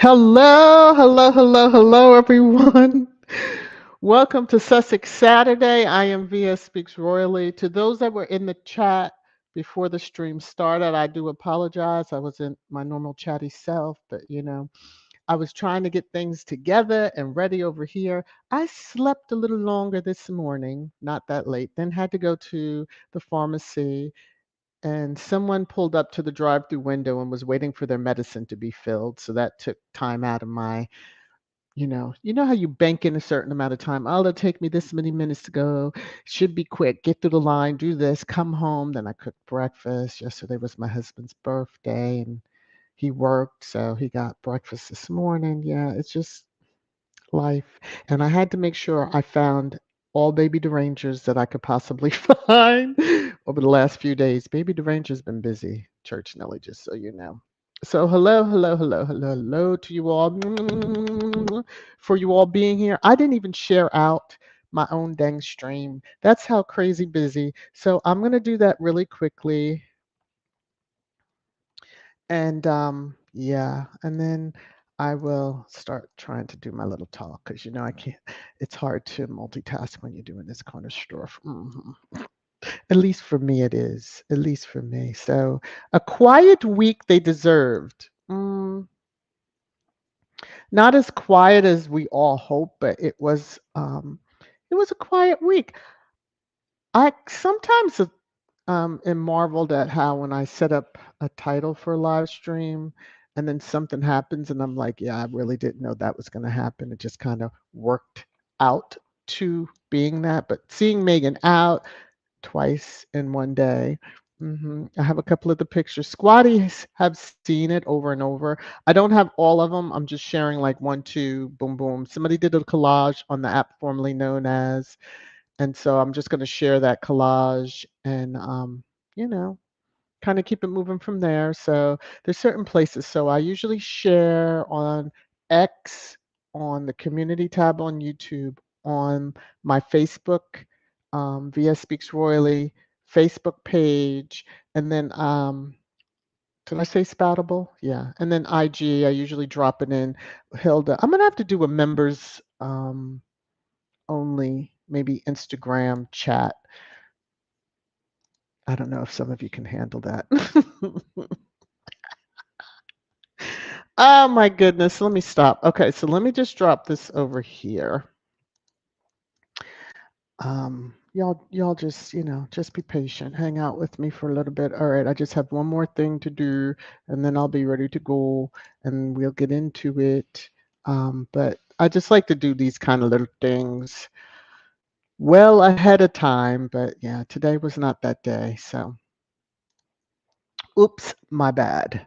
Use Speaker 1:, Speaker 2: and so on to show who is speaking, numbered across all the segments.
Speaker 1: Hello, hello, hello, hello, everyone. Welcome to Sussex Saturday. I am VS Speaks Royally. To those that were in the chat before the stream started, I do apologize. I wasn't my normal chatty self, but I was trying to get things together and ready over here. I slept a little longer this morning, not that late, then had to go to the pharmacy, and someone pulled up to the drive-through window and was waiting for their medicine to be filled. So that took time out of my, you know how you bank in a certain amount of time. Oh, it'll take me this many minutes to go. Should be quick. Get through the line, do this, come home. Then I cooked breakfast. Yesterday was my husband's birthday and he worked, so he got breakfast this morning. Yeah, it's just life. And I had to make sure I found all baby derangers that I could possibly find over the last few days. Baby deranger's been busy, Church Nelly, just so you know. So hello, hello, hello, hello, hello to you all for you all being here. I didn't even share out my own dang stream. That's how crazy busy. So I'm gonna do that really quickly. And yeah, and then I will start trying to do my little talk because I can't. It's hard to multitask when you're doing this kind of stuff. At least for me, it is. At least for me. So a quiet week they deserved. Not as quiet as we all hope, but it was a quiet week. I sometimes am marveled at how when I set up a title for a live stream and then something happens and I'm like, yeah, I really didn't know that was going to happen. It just kind of worked out to being that. But seeing Megan out twice in one day. I have a couple of the pictures. Squatties have seen it over and over. I don't have all of them. I'm just sharing like one, two, boom, boom. Somebody did a collage on the app formerly known as, and so I'm just going to share that collage and, you know, kind of keep it moving from there. So there's certain places. So I usually share on X, on the community tab on YouTube, on my Facebook, VS Speaks Royally Facebook page, and then did I say Spoutable? Yeah, and then IG. I usually drop it in. Hilda, I'm gonna have to do a members only, maybe Instagram chat. I don't know if some of you can handle that. Oh my goodness, let me stop. Okay, so let me just drop this over here. Y'all just, just be patient. Hang out with me for a little bit. All right, I just have one more thing to do and then I'll be ready to go and we'll get into it. But I just like to do these kind of little things well ahead of time, but yeah, today was not that day. So, oops, my bad.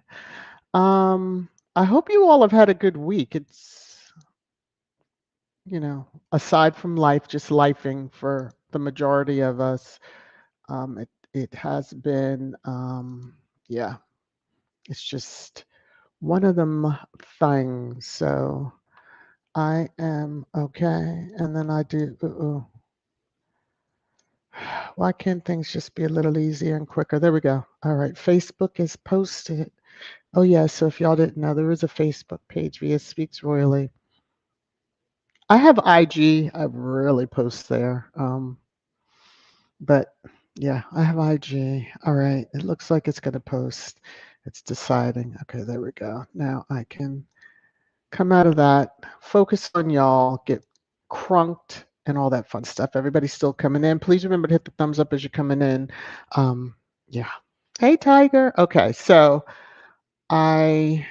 Speaker 1: I hope you all have had a good week. It's, aside from life, just lifing for the majority of us. It has been, yeah, it's just one of them things. So I am okay. And then I do, why can't things just be a little easier and quicker? There we go. All right. Facebook is posted. Oh, yeah. So if y'all didn't know, there is a Facebook page via Speaks Royally. I have IG. I really post there. But yeah, I have IG. All right. It looks like it's going to post. It's deciding. Okay, there we go. Now I can come out of that, focus on y'all, get crunked and all that fun stuff. Everybody's still coming in. Please remember to hit the thumbs up as you're coming in. Yeah. Hey, Tiger. Okay, so I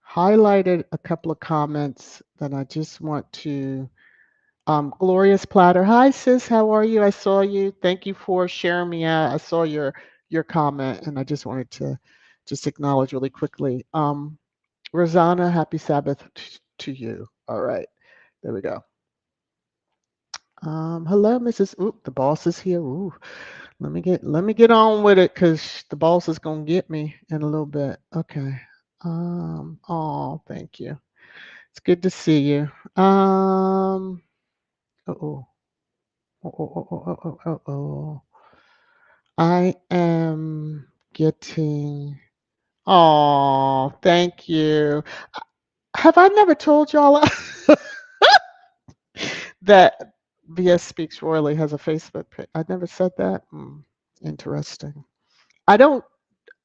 Speaker 1: highlighted a couple of comments that I just want to. Glorious Platter. Hi, sis. How are you? I saw you. Thank you for sharing me out. I saw your comment, and I just wanted to just acknowledge really quickly. Rosanna, happy Sabbath to you. All right, there we go. Hello, Mrs. Oop, the boss is here. Ooh, let me get on with it because the boss is gonna get me in a little bit. Okay. Oh, thank you. It's good to see you. Uh-oh. Oh. I am getting. Oh, thank you. Have I never told y'all that VS Speaks Royally has a Facebook page? I never said that. Interesting. I don't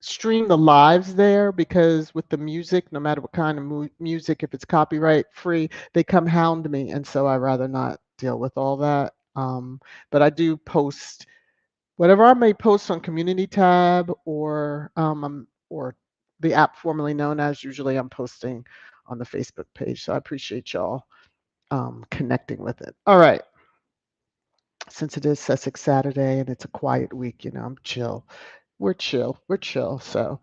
Speaker 1: stream the lives there because with the music, no matter what kind of music, if it's copyright free, they come hound me, and so I rather not deal with all that. But I do post whatever I may post on Community tab or the app formerly known as. Usually, I'm posting on the Facebook page. So I appreciate y'all connecting with it. All right. Since it is Sussex Saturday and it's a quiet week, I'm chill. We're chill. We're chill. So,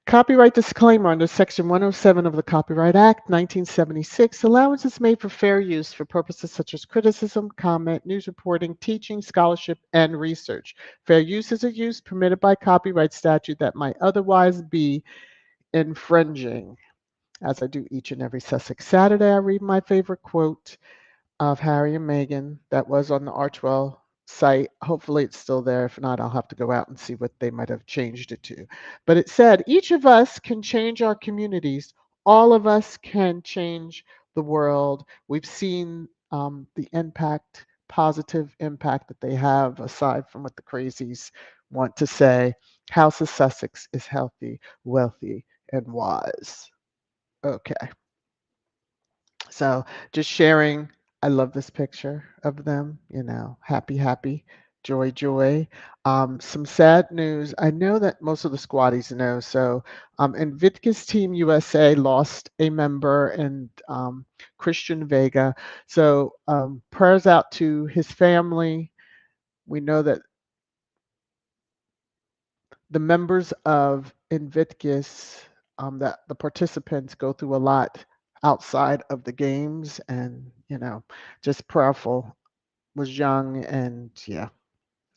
Speaker 1: copyright disclaimer under Section 107 of the Copyright Act, 1976, allowance is made for fair use for purposes such as criticism, comment, news reporting, teaching, scholarship, and research. Fair use is a use permitted by copyright statute that might otherwise be infringing. As I do each and every Sussex Saturday, I read my favorite quote of Harry and Meghan that was on the Archewell site. Hopefully it's still there. If not, I'll have to go out and see what they might have changed it to. But it said, each of us can change our communities. All of us can change the world. We've seen the impact, positive impact that they have, aside from what the crazies want to say. House of Sussex is healthy, wealthy, and wise. Okay. So just sharing, I love this picture of them, happy, happy, joy, joy. Some sad news. I know that most of the squaddies know. So, Invictus Team USA lost a member and Christian Vega. So, prayers out to his family. We know that the members of Invictus, that the participants go through a lot outside of the games, and just prayerful. Was young, and yeah,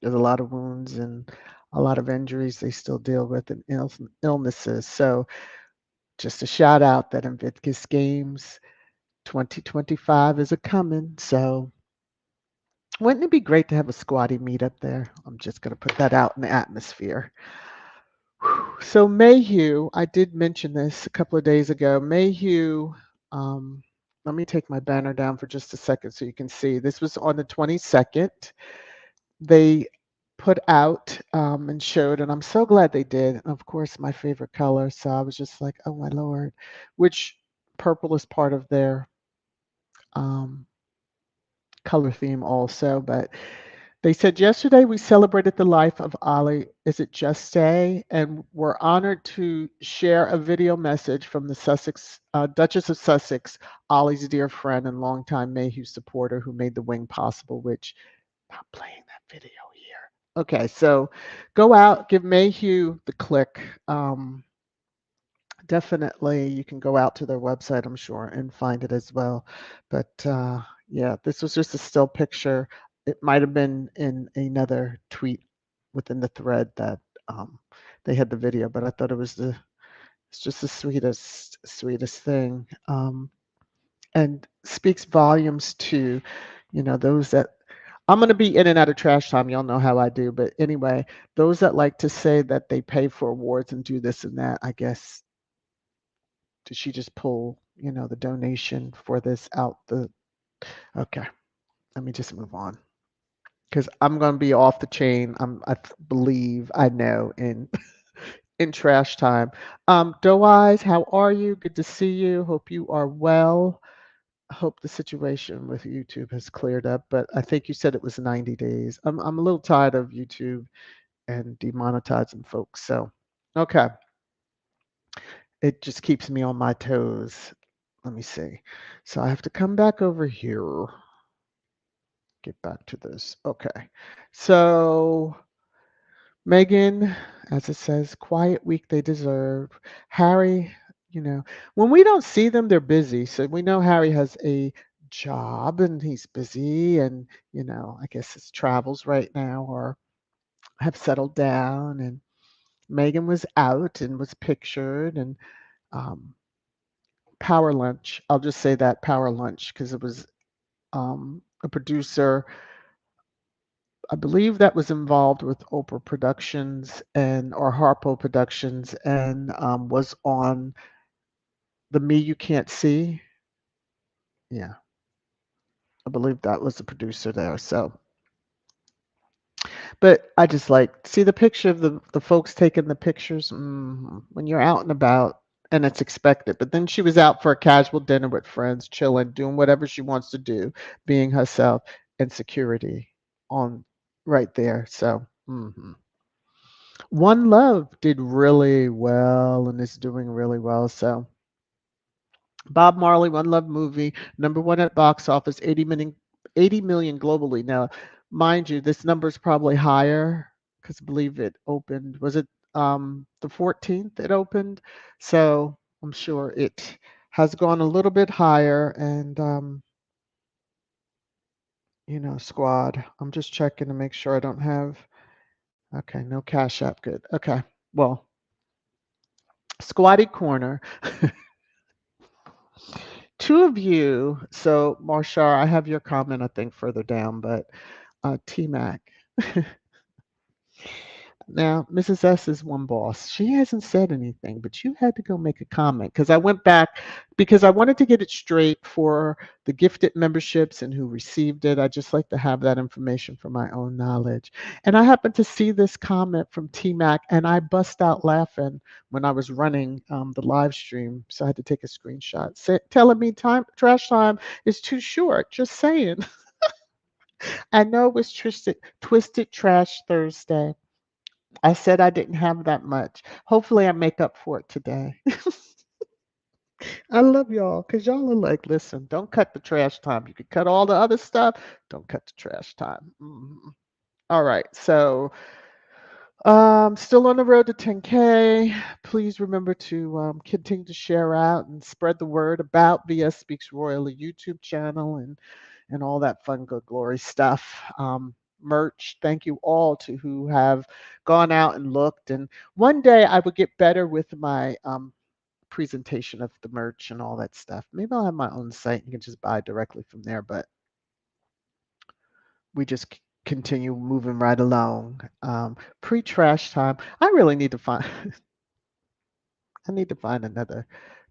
Speaker 1: there's a lot of wounds and a lot of injuries they still deal with, and illnesses. So just a shout out that Invictus Games 2025 is a coming. So wouldn't it be great to have a squatty meet up there? I'm just going to put that out in the atmosphere. So Mayhew, I did mention this a couple of days ago. Mayhew, let me take my banner down for just a second so you can see. This was on the 22nd. They put out and showed, and I'm so glad they did. And of course, my favorite color. So I was just like, oh my Lord, which purple is part of their um, color theme also. But they said, yesterday we celebrated the life of Ali. Is it just say? And we're honored to share a video message from the Sussex Duchess of Sussex, Ollie's dear friend and longtime Mayhew supporter who made the wing possible, which not playing that video here. Okay, so go out, give Mayhew the click. Definitely, you can go out to their website, I'm sure, and find it as well. But yeah, this was just a still picture. It might have been in another tweet within the thread that they had the video, but I thought it's just the sweetest thing, and speaks volumes to, those that I'm going to be in and out of trash time. Y'all know how I do. But anyway, those that like to say that they pay for awards and do this and that, I guess, did she just pull, the donation for this out the. Okay, let me just move on because I'm going to be off the chain. Believe I know in in trash time. Doe Eyes, how are you? Good to see you. Hope you are well. Hope the situation with YouTube has cleared up, but I think you said it was 90 days. I'm a little tired of YouTube and demonetizing folks. So, okay, it just keeps me on my toes. Let me see. So I have to come back over here. Get back to this. Okay. So Meghan, as it says, quiet week they deserve. Harry, when we don't see them, they're busy. So we know Harry has a job and he's busy, and I guess his travels right now or have settled down. And Meghan was out and was pictured, and um, Power Lunch. I'll just say that Power Lunch because it was a producer, I believe, that was involved with Oprah Productions and or Harpo Productions, and was on The Me You Can't See. Yeah, I believe that was the producer there. So, but I just like see the picture of the folks taking the pictures when you're out and about, and it's expected. But then she was out for a casual dinner with friends, chilling, doing whatever she wants to do, being herself, and security on right there. So, One Love did really well and is doing really well. So, Bob Marley, One Love movie, number one at box office, 80 million globally. Now, mind you, this number is probably higher because I believe it opened, was it the 14th it opened? So I'm sure it has gone a little bit higher. And, squad, I'm just checking to make sure I don't have, okay, no Cash App. Good. Okay. Well, Squatty Corner. Two of you, so Marshar, I have your comment, I think, further down, but T Mac. Now, Mrs. S is one boss. She hasn't said anything, but you had to go make a comment because I went back because I wanted to get it straight for the gifted memberships and who received it. I just like to have that information for my own knowledge. And I happened to see this comment from T Mac, and I bust out laughing when I was running the live stream. So I had to take a screenshot telling me trash time is too short. Just saying. I know it was Twisted Trash Thursday. I said I didn't have that much. Hopefully, I make up for it today. I love y'all because y'all are like, listen, don't cut the trash time. You can cut all the other stuff. Don't cut the trash time. All right. So, still on the road to 10K. Please remember to continue to share out and spread the word about VS Speaks Royally YouTube channel and all that fun, good, glory stuff. Merch. Thank you all to who have gone out and looked. And one day I would get better with my presentation of the merch and all that stuff. Maybe I'll have my own site. You can just buy directly from there. But we just continue moving right along. Pre-trash time. I really need to find. I need to find another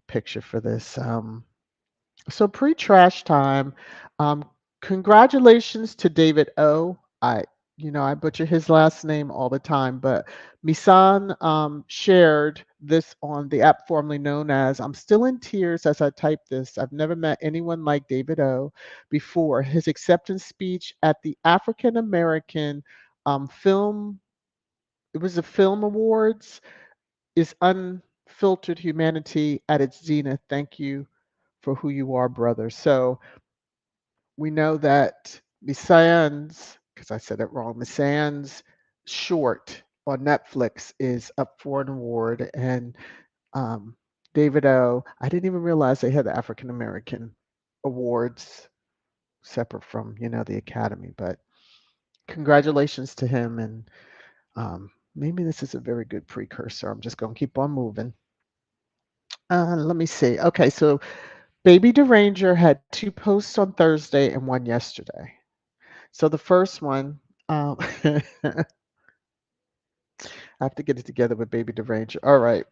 Speaker 1: picture for this. So pre-trash time, um, congratulations to David O. I butcher his last name all the time, but Misan shared this on the app formerly known as I'm still in tears as I type this. I've never met anyone like David O before. His acceptance speech at the African American film, it was the Film Awards, is unfiltered humanity at its zenith. Thank you for who you are, brother. So we know that Misayan's, because I said it wrong, Misayan's short on Netflix is up for an award. And um, David O, I didn't even realize they had the African American awards separate from, the Academy. But congratulations to him. And maybe this is a very good precursor. I'm just going to keep on moving. Let me see. Okay, so Baby Deranger had two posts on Thursday and one yesterday. So the first one, I have to get it together with Baby Deranger. All right.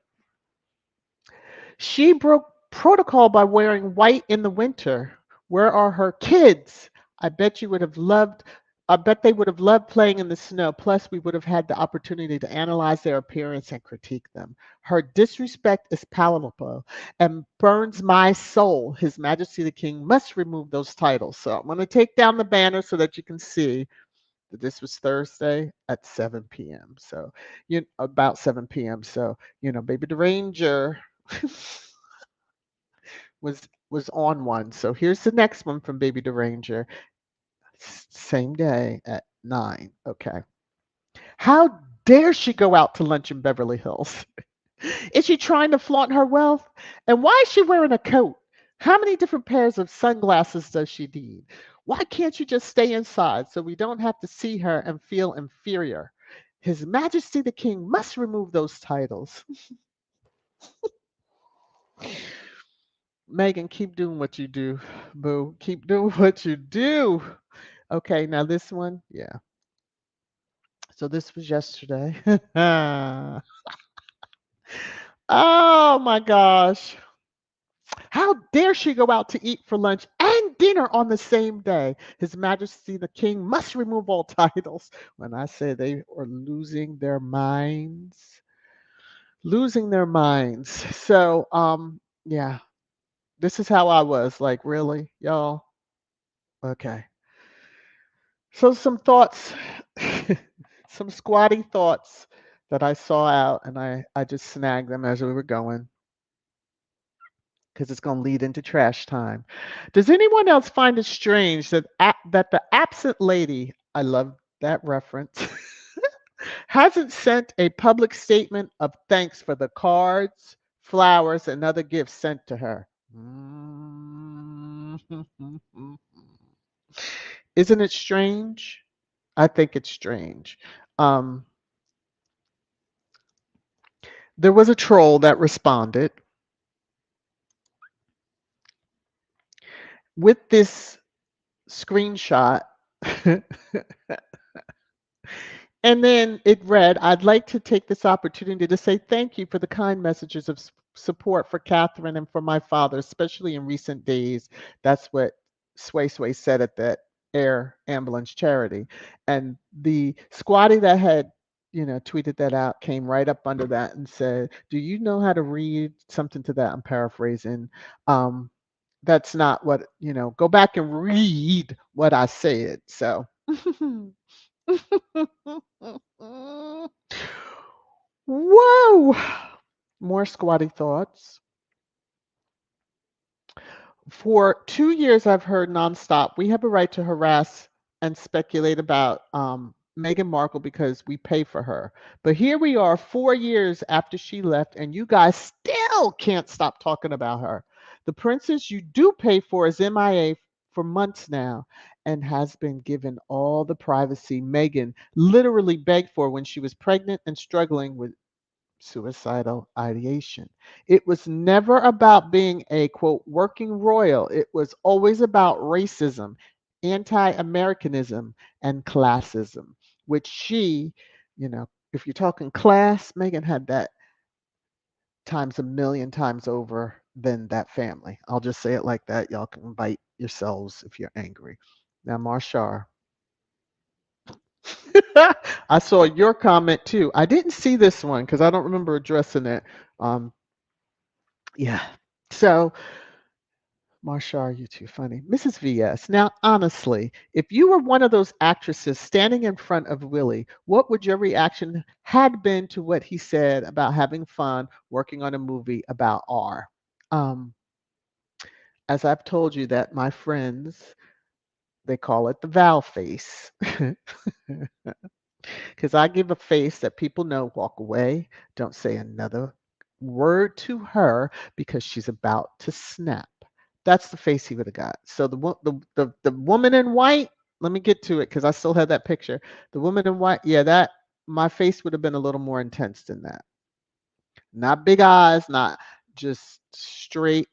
Speaker 1: She broke protocol by wearing white in the winter. Where are her kids? I bet you would have loved. I bet they would have loved playing in the snow. Plus, we would have had the opportunity to analyze their appearance and critique them. Her disrespect is palatable and burns my soul. His Majesty the King must remove those titles. So I'm going to take down the banner so that you can see that this was Thursday at 7 p.m. So, about 7 p.m. So, Baby the Ranger was on one. So here's the next one from Baby the Ranger. Same day at 9. Okay. How dare she go out to lunch in Beverly Hills? Is she trying to flaunt her wealth? And why is she wearing a coat? How many different pairs of sunglasses does she need? Why can't you just stay inside so we don't have to see her and feel inferior? His Majesty the King must remove those titles. Megan, keep doing what you do, boo. Keep doing what you do. Okay, now this one, yeah. So this was yesterday. Oh my gosh. How dare she go out to eat for lunch and dinner on the same day? His Majesty the King must remove all titles. When I say they are losing their minds, losing their minds. So, yeah, this is how I was. Like, really, y'all? Okay. So, some thoughts, some squatty thoughts that I saw out, and I just snagged them as we were going because it's going to lead into trash time. Does anyone else find it strange that that the absent lady, I love that reference, hasn't sent a public statement of thanks for the cards, flowers, and other gifts sent to her? Mm. Isn't it strange? I think it's strange. Um, there was a troll that responded with this screenshot. And then it read, I'd like to take this opportunity to say thank you for the kind messages of support for Catherine and for my father, especially in recent days. That's what Sway Sway said at that air ambulance charity. And the squatty that had, tweeted that out came right up under that and said, do you know how to read something to that? I'm paraphrasing. That's not what, go back and read what I said. So. Whoa! More squatty thoughts. For 2 years, I've heard nonstop, we have a right to harass and speculate about Meghan Markle because we pay for her. But here we are 4 years after she left, and you guys still can't stop talking about her. The princess you do pay for is MIA for months now and has been given all the privacy Meghan literally begged for when she was pregnant and struggling with suicidal ideation. It was never about being a quote working royal. It was always about racism, anti-Americanism, and classism, which she, if you're talking class, Meghan had that times a million times over than that family. I'll just say it like that. Y'all can bite yourselves if you're angry. Now, Marshar. I saw your comment too. I didn't see this one because I don't remember addressing it. Um, Yeah. So, Marshall, you too funny. Mrs. VS. Now, honestly, if you were one of those actresses standing in front of Willie, what would your reaction had been to what he said about having fun working on a movie about R? Um, as I've told you that my friends, they call it the Val face. Because I give a face that people know, walk away, don't say another word to her because she's about to snap. That's the face he would have got. So the woman in white, let me get to it because I still have that picture. The woman in white, yeah, that my face would have been a little more intense than that. Not big eyes, not just straight.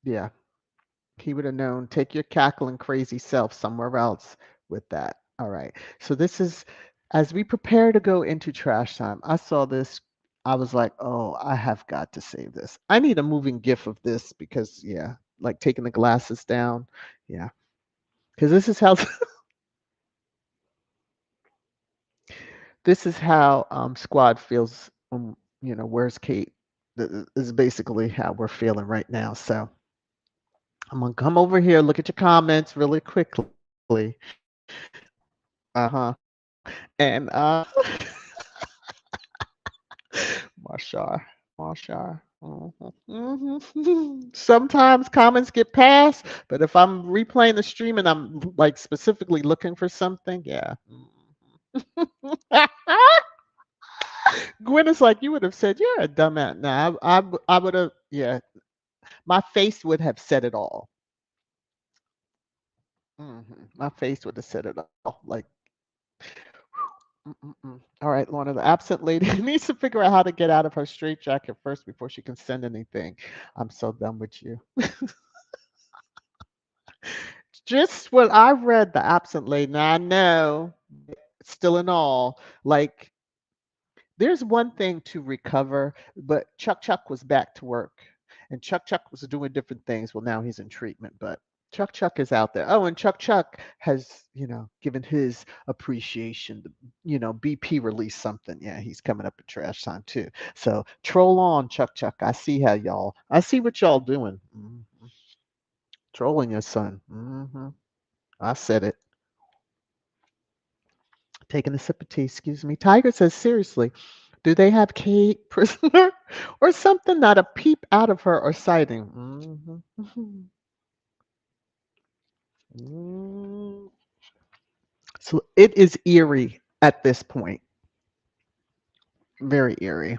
Speaker 1: Yeah, he would have known. Take your cackling crazy self somewhere else with that. All right. So this is as we prepare to go into trash time. I saw this. I was like, oh, I have got to save this. I need a moving gif of this because yeah, like taking the glasses down. Yeah. Because this is how this is how squad feels where's Kate? This is basically how we're feeling right now. So I'm gonna come over here, look at your comments really quickly. Uh-huh. And Marshar, Marshar. Sometimes comments get passed, but if I'm replaying the stream and I'm like specifically looking for something, yeah. Gwen is like, you would have said, you're a dumbass. Nah, I would have, yeah. My face would have said it all. My face would have said it all. Like, all right, Lorna, the absent lady needs to figure out how to get out of her straitjacket first before she can send anything. I'm so done with you. Just what I read, the absent lady. Now I know, still in all, like there's one thing to recover, but Chuck was back to work. And Chuck was doing different things. Well, now he's in treatment, but Chuck is out there. Oh, and Chuck has, given his appreciation. BP released something. Yeah, he's coming up at trash time too. So troll on, Chuck. I see what y'all doing. Trolling your son. I said it. Taking a sip of tea, excuse me. Tiger says, seriously, do they have Kate prisoner or something? Not a peep out of her or sighting. Mm. So it is eerie at this point. Very eerie.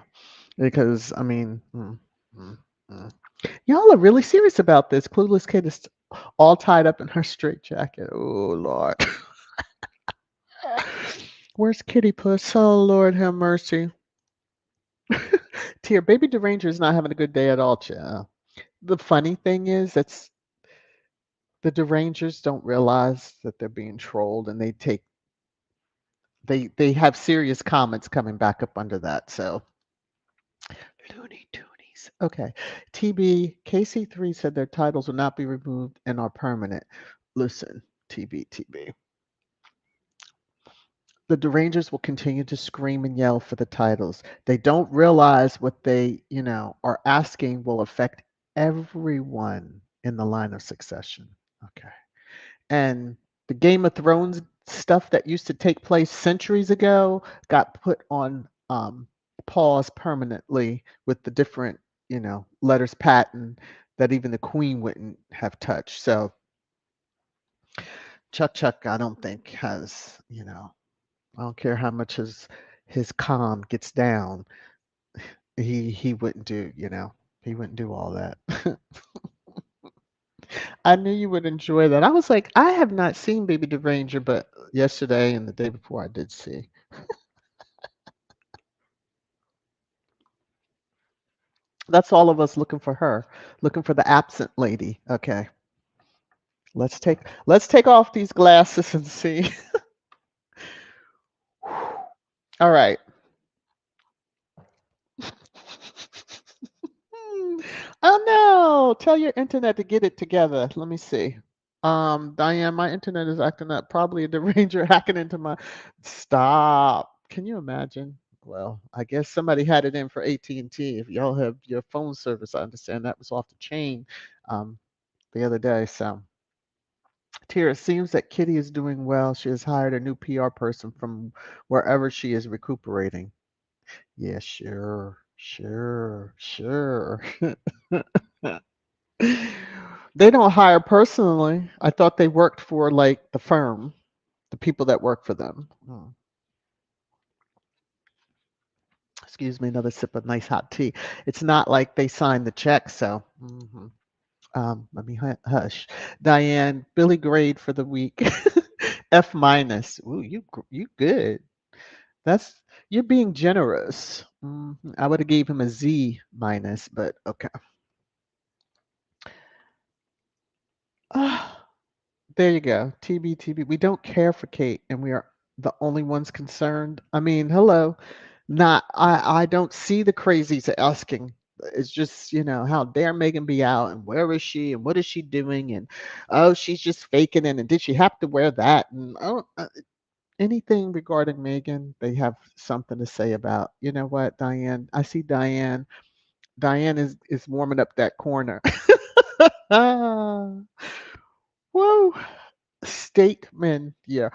Speaker 1: Because, I mean, mm, mm. Y'all are really serious about this. Clueless Kate is all tied up in her straitjacket. Oh, Lord. Where's Kitty Puss? Oh, Lord, have mercy. Tear, baby Deranger is not having a good day at all, child. The funny thing is, that's the Derangers don't realize that they're being trolled, and they have serious comments coming back up under that. So Looney Toonies. Okay. TB KC3 said their titles will not be removed and are permanent. Listen, TB. The Derangers will continue to scream and yell for the titles. They don't realize what they, are asking will affect everyone in the line of succession. Okay. And the Game of Thrones stuff that used to take place centuries ago got put on pause permanently with the different, letters patent that even the Queen wouldn't have touched. So Chuck, I don't think has, I don't care how much his calm gets down. He wouldn't do, he wouldn't do all that. I knew you would enjoy that. I was like, I have not seen Baby Deranger, but yesterday and the day before I did see. That's all of us looking for her, looking for the absent lady. Okay. Let's take off these glasses and see. All right. Oh no. Tell your internet to get it together. Let me see. Diane, my internet is acting up. Probably a Deranger hacking into my. Stop. Can you imagine? Well, I guess somebody had it in for AT&T. If y'all have your phone service, I understand that was off the chain um, the other day. So, Tira, it seems that Kitty is doing well. She has hired a new PR person from wherever she is recuperating. Yeah, sure. They don't hire personally. I thought they worked for like the firm, the people that work for them. Excuse me, another sip of nice hot tea. It's not like they signed the check, so let me hush. Diane, Billy grade for the week, F minus. Ooh, you good. That's you're being generous. I would have gave him a Z minus, but okay. Ah, there you go. TB. We don't care for Kate, and we are the only ones concerned. I mean, hello. Not I don't see the crazies asking. It's just, how dare Megan be out and where is she and what is she doing and oh, she's just faking it and did she have to wear that and oh, anything regarding Megan, they have something to say about. You know what, Diane? I see Diane. Diane is warming up that corner. Ah, whoa. Statement. Yeah.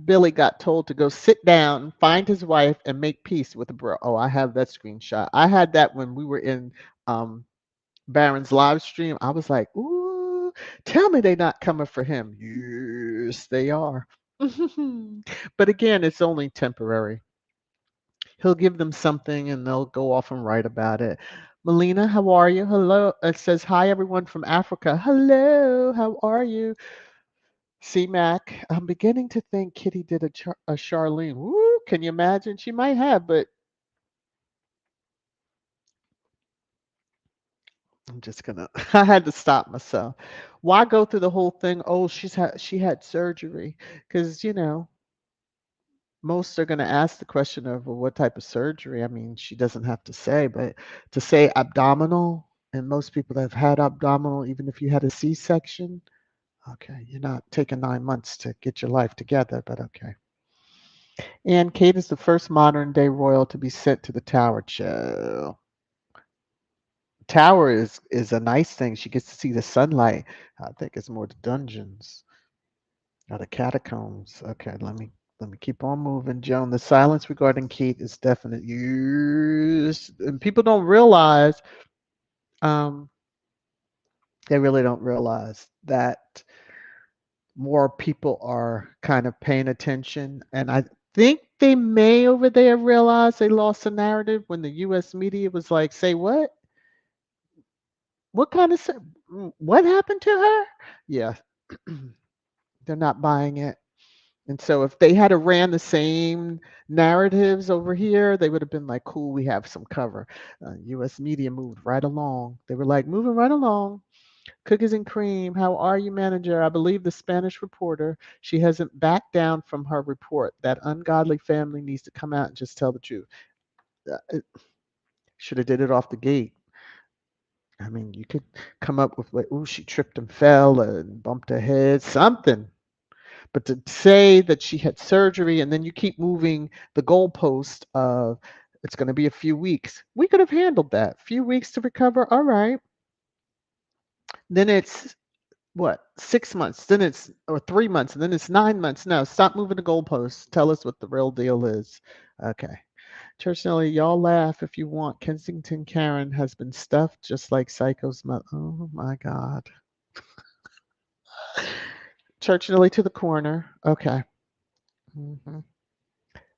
Speaker 1: Billy got told to go sit down, find his wife, and make peace with the bro. Oh, I have that screenshot. I had that when we were in um, Baron's live stream. I was like, ooh, tell me they not coming for him. Yes, they are. But again, it's only temporary. He'll give them something and they'll go off and write about it. Melina, how are you? Hello. It says, hi, everyone from Africa. Hello, how are you? C-Mac, I'm beginning to think Kitty did a Charlene. Woo, can you imagine? She might have, but I'm just gonna. I had to stop myself. Why go through the whole thing? Oh, she had surgery, because most are gonna ask the question of, well, what type of surgery. I mean, she doesn't have to say, but to say abdominal, And most people that have had abdominal, even if you had a C-section, okay, you're not taking 9 months to get your life together, but okay. And Kate is the first modern day royal to be sent to the Tower. Show. Tower is a nice thing. She gets to see the sunlight. I think it's more the dungeons or the catacombs. Okay, let me keep on moving, Joan. The silence regarding Kate is definite. Yes, and people don't realize. Um, they really don't realize that more people are kind of paying attention, and I think they may over there realize they lost the narrative when the U.S. media was like, "Say what? What kind of what happened to her?" Yeah, they're not buying it. And so if they had a ran the same narratives over here, they would have been like, "Cool, we have some cover." U.S. media moved right along. They were like, "Moving right along." Cookies and cream. How are you, manager? I believe the Spanish reporter. She hasn't backed down from her report. That ungodly family needs to come out and just tell the truth. Should have did it off the gate. I mean, you could come up with like, "Ooh, she tripped and fell and bumped her head," something. But to say that she had surgery and then you keep moving the goalpost of it's going to be a few weeks, we could have handled that. Few weeks to recover. All right. Then it's what, 6 months, then it's or 3 months, and then it's 9 months. No, stop moving the goalposts. Tell us what the real deal is. Okay. Church Nelly, y'all laugh if you want. Kensington Karen has been stuffed just like Psycho's mother. Oh my God. Church Nelly to the corner. Okay. hmm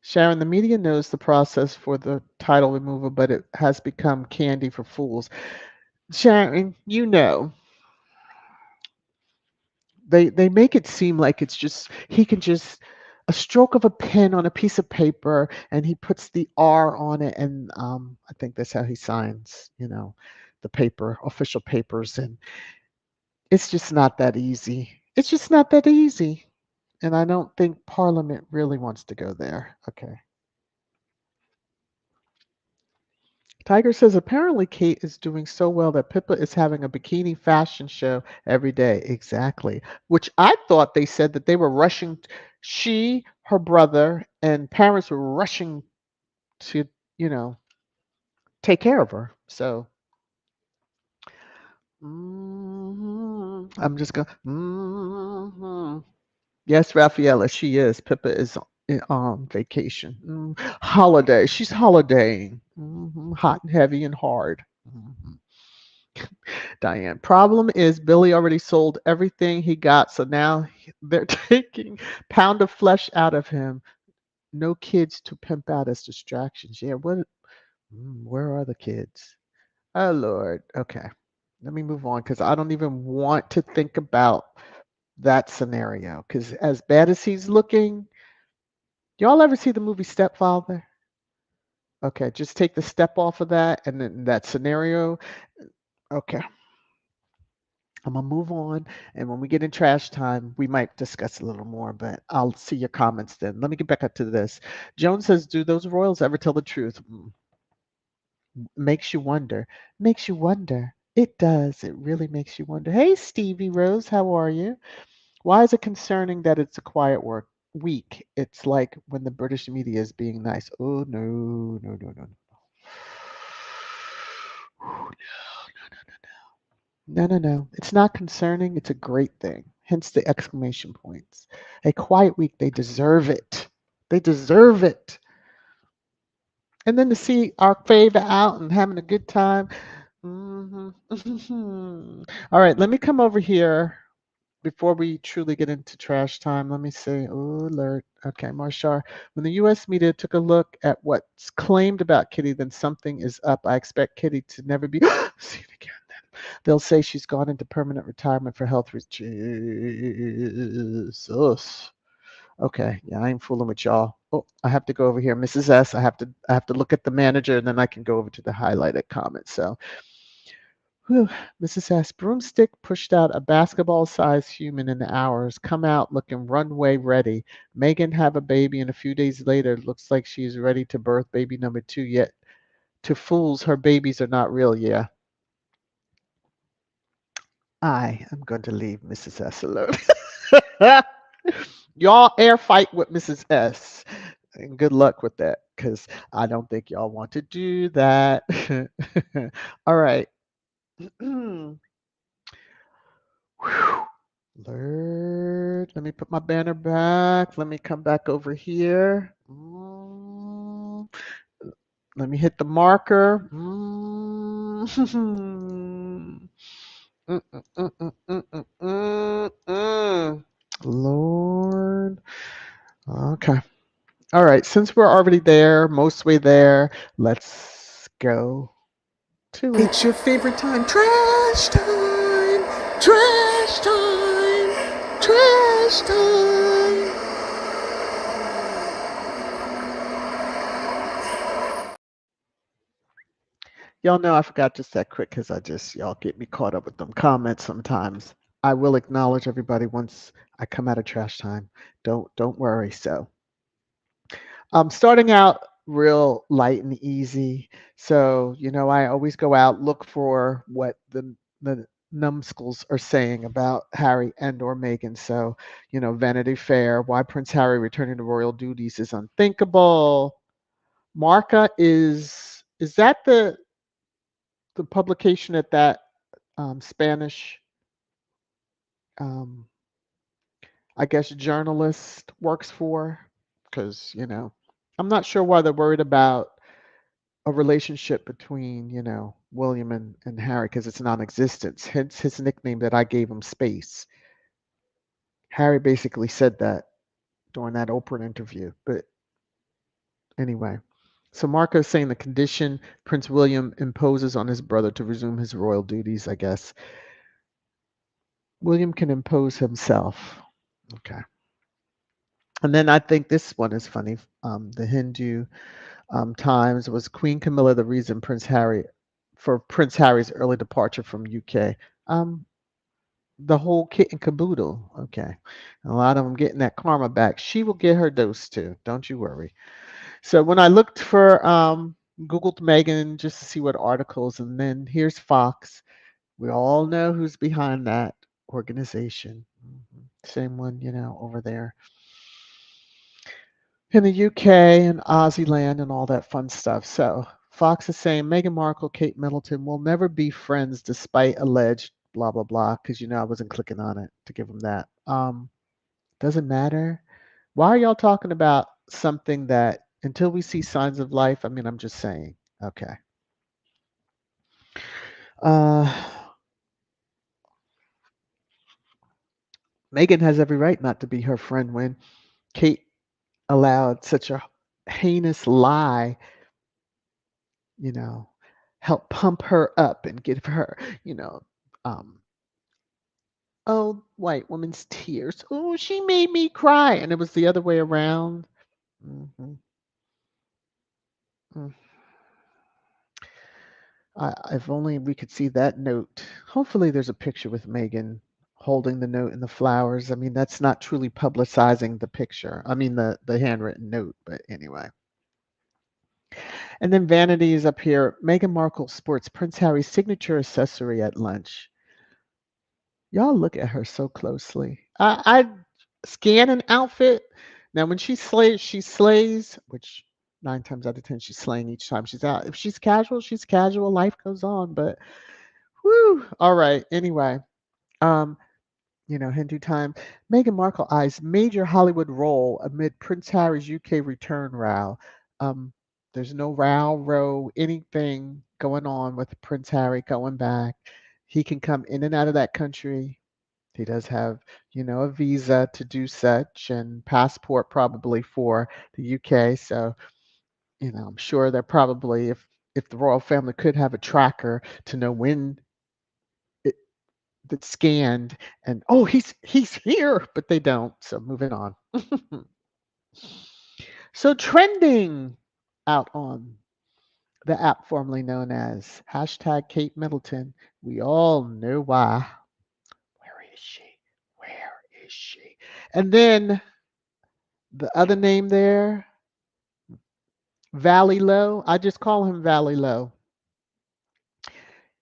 Speaker 1: Sharon, the media knows the process for the title removal, but it has become candy for fools. Sharon, you know, they make it seem like it's just he can just a stroke of a pen on a piece of paper and he puts the R on it and I think that's how he signs, the paper, official papers, and it's just not that easy. It's just not that easy. And I don't think Parliament really wants to go there. Okay. Tiger says apparently Kate is doing so well that Pippa is having a bikini fashion show every day. Exactly. Which I thought they said that they were rushing, she, her brother, and parents were rushing to, you know, take care of her. So I'm just going, yes, Rafaela, she is. Pippa is on vacation. Holiday. She's holidaying. Hot and heavy and hard. Diane. Problem is, Billy already sold everything he got, so now they're taking pound of flesh out of him. No kids to pimp out as distractions. Yeah, what? Where are the kids? Oh Lord. Okay, let me move on because I don't even want to think about that scenario. Because as bad as he's looking, y'all ever see the movie Stepfather? Okay, just take the step off of that, and then that scenario. Okay. I'm gonna move on, and when we get in trash time, we might discuss a little more. But I'll see your comments then. Let me get back up to this. Joan says, "Do those royals ever tell the truth?" Makes you wonder. Makes you wonder. It does. It really makes you wonder. Hey, Stevie Rose, how are you? Why is it concerning that it's a quiet work week? It's like when the British media is being nice. Oh no, no, no, no, no. No, no, no. It's not concerning. It's a great thing. Hence the exclamation points. A quiet week, they deserve it. They deserve it. And then to see our favor out and having a good time. hmm All right, let me come over here before we truly get into trash time. Let me see. Oh, alert. Okay, Marshar. When the U.S. media took a look at what's claimed about Kitty, then something is up. I expect Kitty to never be seen again. They'll say she's gone into permanent retirement for health reasons. Jesus. Okay, yeah, I ain't fooling with y'all. Oh, I have to go over here, Mrs. S. I have to look at the manager, and then I can go over to the highlighted comments. So, whew, Mrs. S. Broomstick pushed out a basketball-sized human in hours. Come out looking runway ready. Meghan have a baby, and a few days later, looks like she's ready to birth baby number two. Yet, to fools, her babies are not real. Yeah, I am going to leave Mrs. S alone. Y'all air fight with Mrs. S. And good luck with that, because I don't think y'all want to do that. All right. Whew. Lord, let me put my banner back. Let me come back over here. Let me hit the marker. Mm, mm, mm, mm, mm, mm, mm, mm. Lord. Okay. All right. Since we're already there, most way there, let's go to it.
Speaker 2: It's your favorite time. Trash time. Trash time. Trash time.
Speaker 1: Y'all know I forgot just that quick because y'all get me caught up with them comments sometimes. I will acknowledge everybody once I come out of trash time. Don't worry. So starting out real light and easy. So, I always go out, look for what the numbskulls are saying about Harry and or Meghan. So, Vanity Fair, why Prince Harry returning to royal duties is unthinkable. Marca is that the publication at that Spanish, um, I guess, journalist works for? Because, I'm not sure why they're worried about a relationship between, William and Harry because it's non-existent. Hence his nickname that I gave him, Space. Harry basically said that during that Oprah interview. But anyway, so Marco is saying the condition Prince William imposes on his brother to resume his royal duties, I guess. William can impose himself. Okay. And then I think this one is funny. The Hindu Times was Queen Camilla the reason Prince Harry's early departure from UK. Um, the whole kit and caboodle. Okay. A lot of them getting that karma back. She will get her dose too. Don't you worry. So when I looked for Googled Meghan just to see what articles, and then here's Fox. We all know who's behind that organization. Same one, over there in the UK and Aussie land and all that fun stuff. So Fox is saying Meghan Markle, Kate Middleton will never be friends despite alleged blah blah blah. Because I wasn't clicking on it to give them that. Doesn't matter. Why are y'all talking about something that until we see signs of life? I mean, I'm just saying. Okay. Uh, Meghan has every right not to be her friend when Kate allowed such a heinous lie, you know, help pump her up and give her, um, oh, white woman's tears. Oh, she made me cry. And it was the other way around. hmm if only we could see that note. Hopefully, there's a picture with Megan holding the note and the flowers. I mean, that's not truly publicizing the picture. I mean, the handwritten note. But anyway. And then Vanity is up here. Meghan Markle sports Prince Harry's signature accessory at lunch. Y'all look at her so closely. I scan an outfit. Now, when she slays, which 9 times out of 10 she's slaying each time she's out. If she's casual, she's casual. Life goes on. But whoo, all right. Anyway, um, Hindu time. Meghan Markle eyes major Hollywood role amid Prince Harry's UK return row. Um, there's no row, anything going on with Prince Harry going back. He can come in and out of that country. He does have, a visa to do such and passport probably for the UK. So, I'm sure they're probably if the royal family could have a tracker to know when it that's scanned and oh he's here, but they don't. So moving on. So trending out on the app formerly known as hashtag Kate Middleton. We all know why. Where is she? Where is she? And then the other name there, Valley Low. I just call him Valley Low.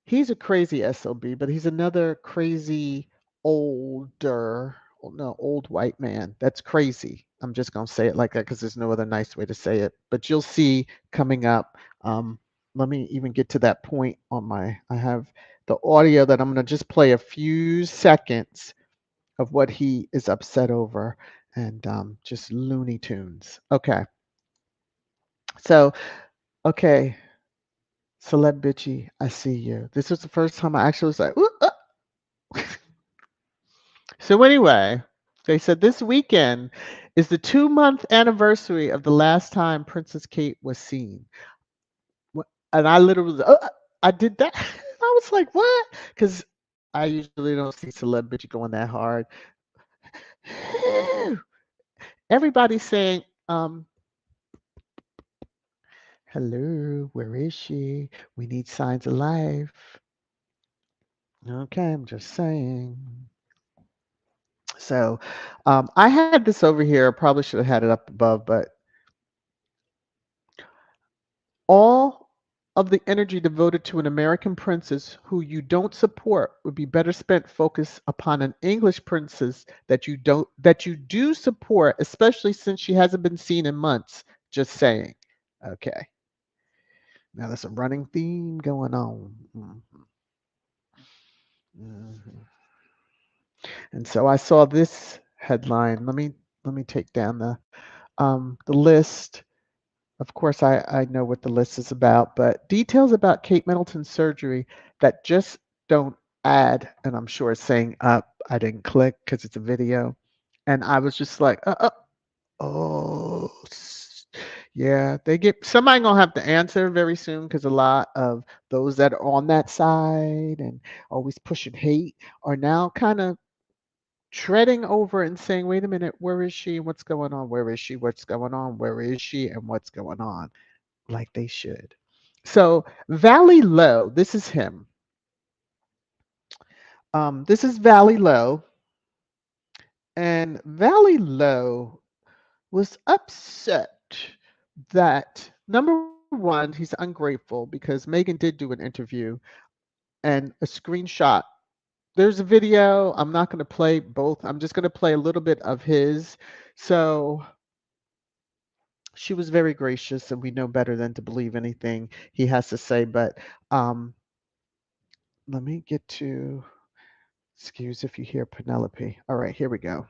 Speaker 1: He's a crazy SOB, but he's another crazy older, no, old white man. That's crazy. I'm just going to say it like that because there's no other nice way to say it. But you'll see coming up. Let me even get to that point on I have the audio that I'm going to just play a few seconds of what he is upset over and just Looney Tunes. Okay. So, okay. Celeb Bitchy, I see you. This was the first time I actually was like, ooh, So anyway, they said this weekend is the 2-month anniversary of the last time Princess Kate was seen. And I literally, I did that. I was like, what? Because I usually don't see celebrity going that hard. Everybody's saying, hello, where is she? We need signs of life. Okay, I'm just saying. So I had this over here. Probably should have had it up above, but all of the energy devoted to an American princess who you don't support would be better spent focused upon an English princess that you do support, especially since she hasn't been seen in months. Just saying. Okay. Now there's a running theme going on. Mhm. And so I saw this headline. Let me take down the list. Of course, I know what the list is about, but details about Kate Middleton's surgery that just don't add, and I'm sure it's saying up. I didn't click because it's a video, and I was just like, oh, yeah. They get somebody gonna have to answer very soon because a lot of those that are on that side and always pushing hate are now kind of treading over and saying, wait a minute, where is she? What's going on? Where is she? What's going on? Where is she? And what's going on? Like they should. So Valley Low, this is him. This is Valley Low, and Valley Low was upset that number one, he's ungrateful because Meghan did do an interview and a screenshot. There's a video. I'm not going to play both. I'm just going to play a little bit of his. So she was very gracious, and we know better than to believe anything he has to say. But let me get to. Excuse if you hear Penelope. All right, here we go.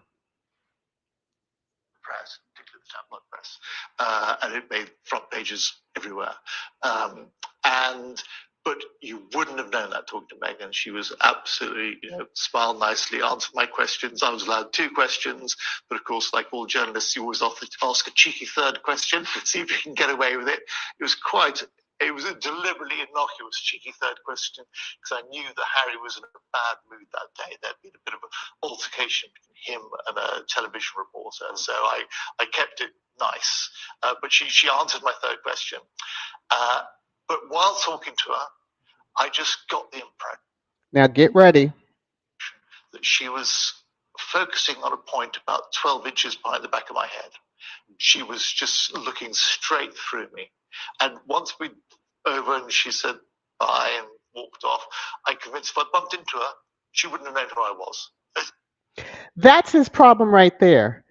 Speaker 3: Press, particularly the tabloid press, and it made front pages everywhere. And but you wouldn't have known that talking to Meghan. She was absolutely, smiled nicely, answered my questions. I was allowed 2 questions, but of course, like all journalists, you always ask a cheeky third question, see if you can get away with it. It was a deliberately innocuous, cheeky third question because I knew that Harry was in a bad mood that day. There'd been a bit of an altercation between him and a television reporter, so I kept it nice. But she answered my third question. But while talking to her, I just got the impression.
Speaker 1: Now get ready.
Speaker 3: That she was focusing on a point about 12 inches behind the back of my head. She was just looking straight through me. And once we over and she said bye and walked off, I convinced if I bumped into her, she wouldn't have known who I was.
Speaker 1: That's his problem right there.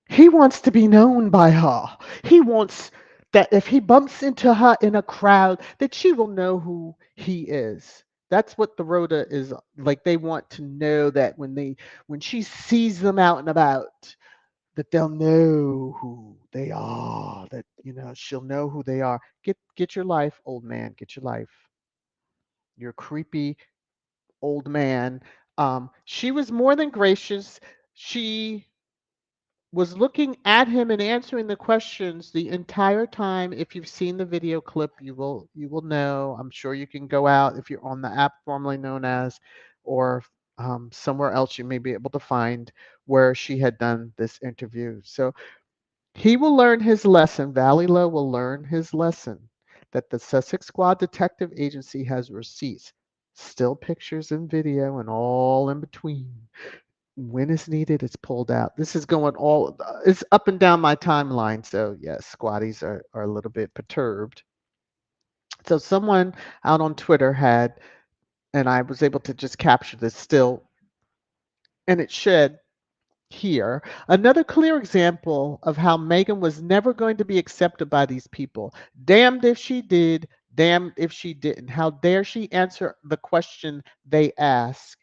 Speaker 1: He wants to be known by her. He wants that if he bumps into her in a crowd, that she will know who he is. That's what the Rhoda is like. They want to know that when she sees them out and about, that they'll know who they are. That she'll know who they are. Get your life, old man. Get your life. You're a creepy old man. She was more than gracious. She was looking at him and answering the questions the entire time. If you've seen the video clip, you will know. I'm sure you can go out if you're on the app formerly known as, or somewhere else you may be able to find where she had done this interview. So he will learn his lesson. Valley Low will learn his lesson that the Sussex Squad Detective Agency has receipts, still pictures and video and all in between. When it's needed, it's pulled out. This is going it's up and down my timeline. So yes, squatties are a little bit perturbed. So someone out on Twitter had, and I was able to just capture this still, and it said here another clear example of how Megan was never going to be accepted by these people. Damned if she did, damned if she didn't. How dare she answer the question they ask?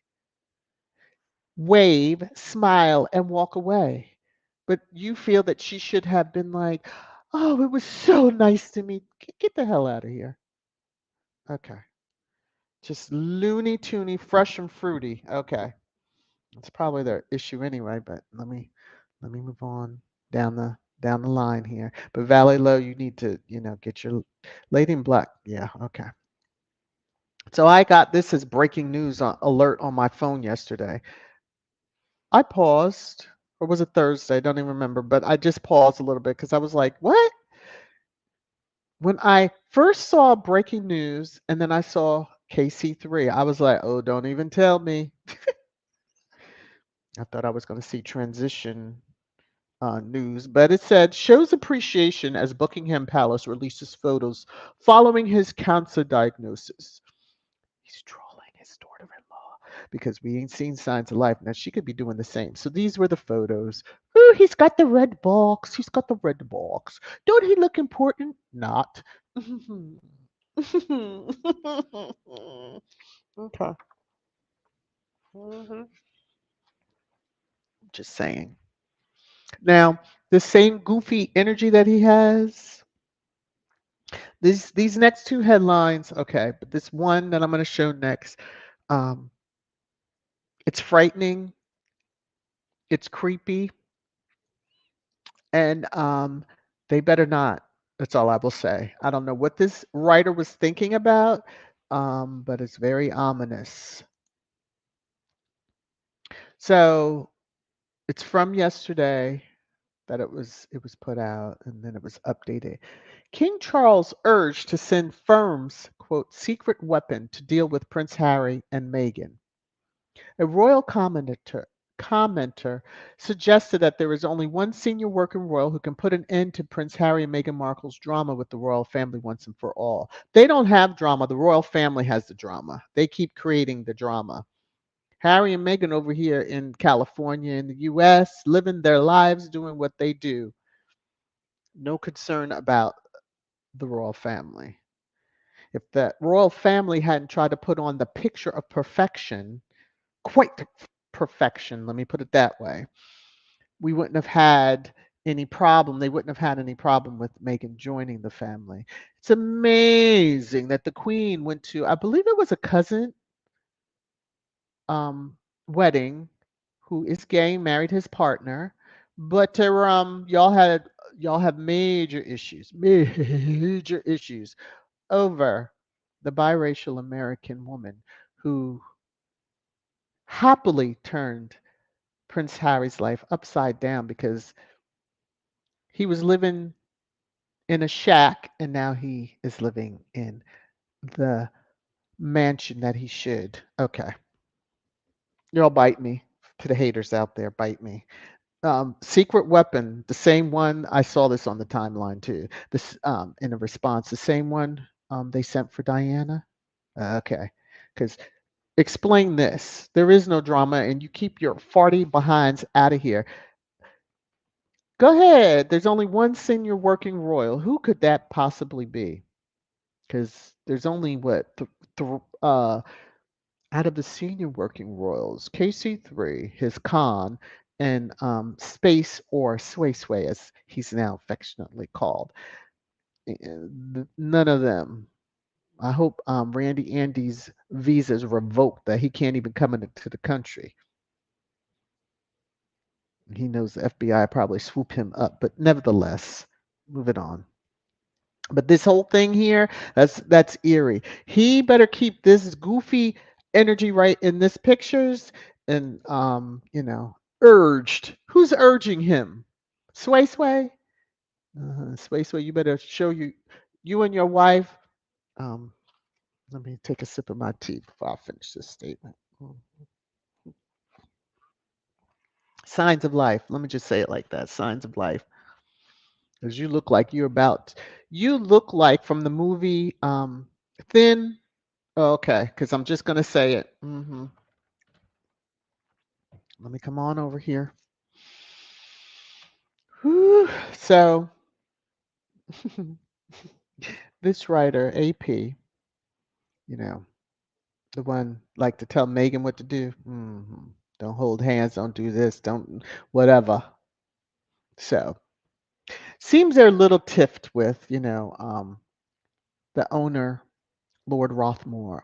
Speaker 1: Wave, smile, and walk away. But you feel that she should have been like, oh, it was so nice to meet. Get the hell out of here. Okay. Just loony toony, fresh and fruity. Okay. That's probably their issue anyway, but let me move on down the line here. But Valley Low, you need to, get your Lady in Black. Yeah, okay. So I got this as breaking news alert on my phone yesterday. I paused, or was it Thursday? I don't even remember, but I just paused a little bit because I was like, what? When I first saw breaking news and then I saw KC3, I was like, oh, don't even tell me. I thought I was going to see transition news, but it said shows appreciation as Buckingham Palace releases photos following his cancer diagnosis. He's trolling his daughter-in-law because we ain't seen signs of life. Now she could be doing the same. So these were the photos. Oh, he's got the red box. He's got the red box. Don't he look important? Not. Okay. Mhm. Just saying. Now, the same goofy energy that he has, these next two headlines, okay, but this one that I'm going to show next, um, it's frightening, it's creepy, and they better not. That's all I will say. I don't know what this writer was thinking about, but it's very ominous. So it's from yesterday that it was put out, and then it was updated. King Charles urged to send firms, quote, secret weapon to deal with Prince Harry and Meghan. A royal commenter suggested that there is only one senior working royal who can put an end to Prince Harry and Meghan Markle's drama with the royal family once and for all. They don't have drama. The royal family has the drama. They keep creating the drama. Harry and Meghan over here in California, in the US, living their lives, doing what they do. No concern about the royal family. If the royal family hadn't tried to put on the picture of perfection, quite perfection, let me put it that way, we wouldn't have had any problem. They wouldn't have had any problem with Meghan joining the family. It's amazing that the Queen went to, I believe it was a cousin um, wedding, who is gay, married his partner, but y'all have major issues over the biracial American woman who happily turned Prince Harry's life upside down because he was living in a shack and now he is living in the mansion that he should. Okay. Y'all bite me. To the haters out there, bite me. Secret weapon, the same one. I saw this on the timeline too. This in a response, the same one they sent for Diana. Okay. Because explain this. There is no drama, and you keep your farty behinds out of here. Go ahead. There's only one senior working royal. Who could that possibly be? Because there's only what out of the senior working royals, KC3, his Khan, and Space or Sway Sway, as he's now affectionately called. None of them. I hope Randy Andy's visa is revoked, that he can't even come into the country. He knows the FBI probably swoop him up, but nevertheless, move it on. But this whole thing here, that's eerie. He better keep this goofy energy right in this pictures and urged. Who's urging him? Sway Sway? Sway Sway, you better show you and your wife. Um, Let me take a sip of my tea before I finish this statement. Signs of life. Let me just say it like that. Signs of life. Because you look like from the movie Thin. Oh, okay, because I'm just gonna say it. Let me come on over here. Whew. So this writer, AP, you know, the one like to tell Megan what to do. Don't hold hands, don't do this, don't whatever. So seems they're a little tiffed with, the owner, Lord Rothmeyer,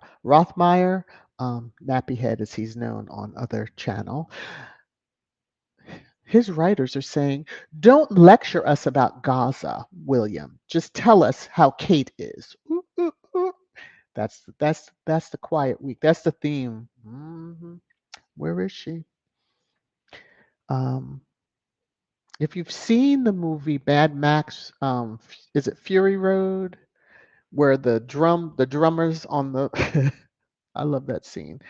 Speaker 1: Nappyhead as he's known on other channel. His writers are saying, "Don't lecture us about Gaza, William. Just tell us how Kate is." Ooh, ooh, ooh. That's the quiet week. That's the theme. Where is she? Um, if you've seen the movie Bad Max, is it Fury Road, where the drummers on the I love that scene.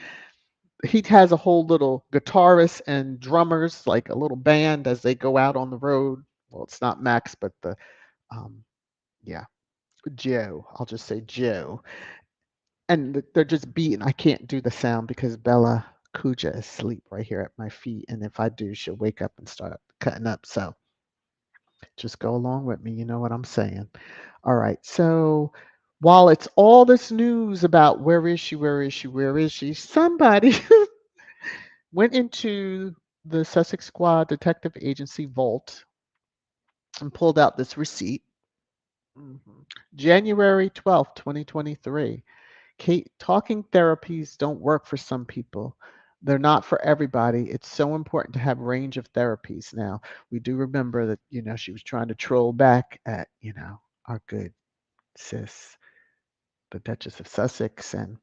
Speaker 1: He has a whole little guitarist and drummers, like a little band as they go out on the road. Well, it's not Max, but the um, yeah, Joe. I'll just say Joe. And they're just beating. I can't do the sound because Bella Kuja is asleep right here at my feet, and if I do, she'll wake up and start cutting up. So just go along with me. You know what I'm saying? All right. So while it's all this news about where is she, somebody went into the Sussex Squad Detective Agency vault and pulled out this receipt. January 12th, 2023. Kate, talking therapies don't work for some people. They're not for everybody. It's so important to have range of therapies. Now, we do remember that, she was trying to troll back at, our good sis, the Duchess of Sussex. And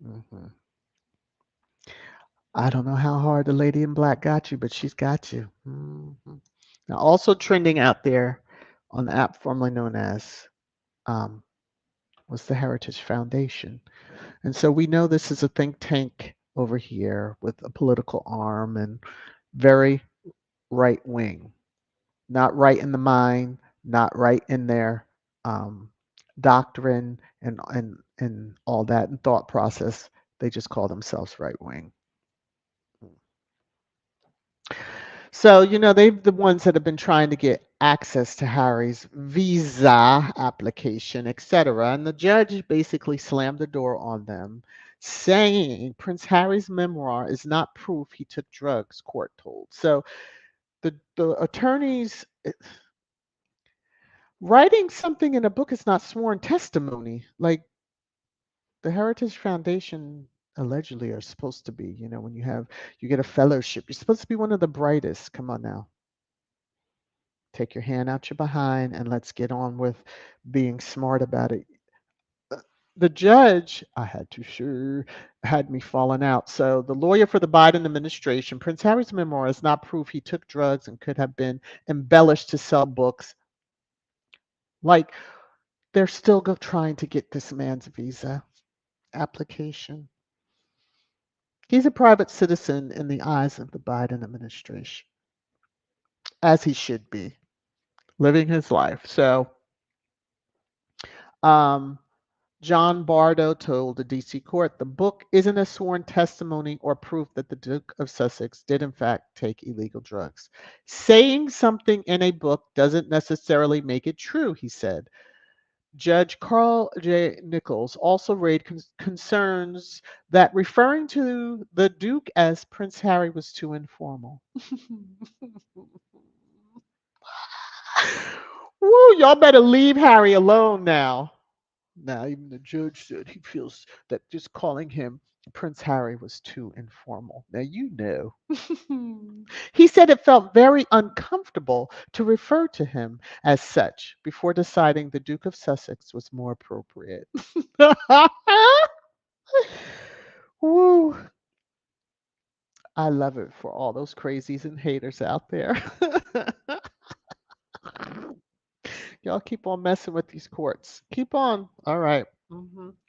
Speaker 1: mhm, I don't know how hard the lady in black got you, but she's got you. Now, also trending out there on the app formerly known as um, was the Heritage Foundation. And so we know this is a think tank over here with a political arm and very right wing, not right in the mind, not right in their um, doctrine and all that and thought process. They just call themselves right wing. So, they've the ones that have been trying to get access to Harry's visa application, etc. And the judge basically slammed the door on them, saying Prince Harry's memoir is not proof he took drugs, court told. So the attorneys writing something in a book is not sworn testimony. Like the Heritage Foundation allegedly are supposed to be, when you get a fellowship, you're supposed to be one of the brightest. Come on now. Take your hand out your behind and let's get on with being smart about it. Uh, The judge, I had to sure, had me falling out. So, the lawyer for the Biden administration, Prince Harry's memoir is not proof he took drugs and could have been embellished to sell books. Like, they're still trying to get this man's visa application. He's a private citizen in the eyes of the Biden administration, as he should be, living his life. So, um, John Bardo told the DC court the book isn't a sworn testimony or proof that the Duke of Sussex did, in fact, take illegal drugs. Saying something in a book doesn't necessarily make it true, he said. Judge Carl J. Nichols also raised concerns that referring to the Duke as Prince Harry was too informal. Woo, y'all better leave Harry alone now. Now, even the judge said he feels that just calling him Prince Harry was too informal. Now, you know. He said it felt very uncomfortable to refer to him as such before deciding the Duke of Sussex was more appropriate. Woo. I love it for all those crazies and haters out there. Y'all keep on messing with these courts. Keep on. All right.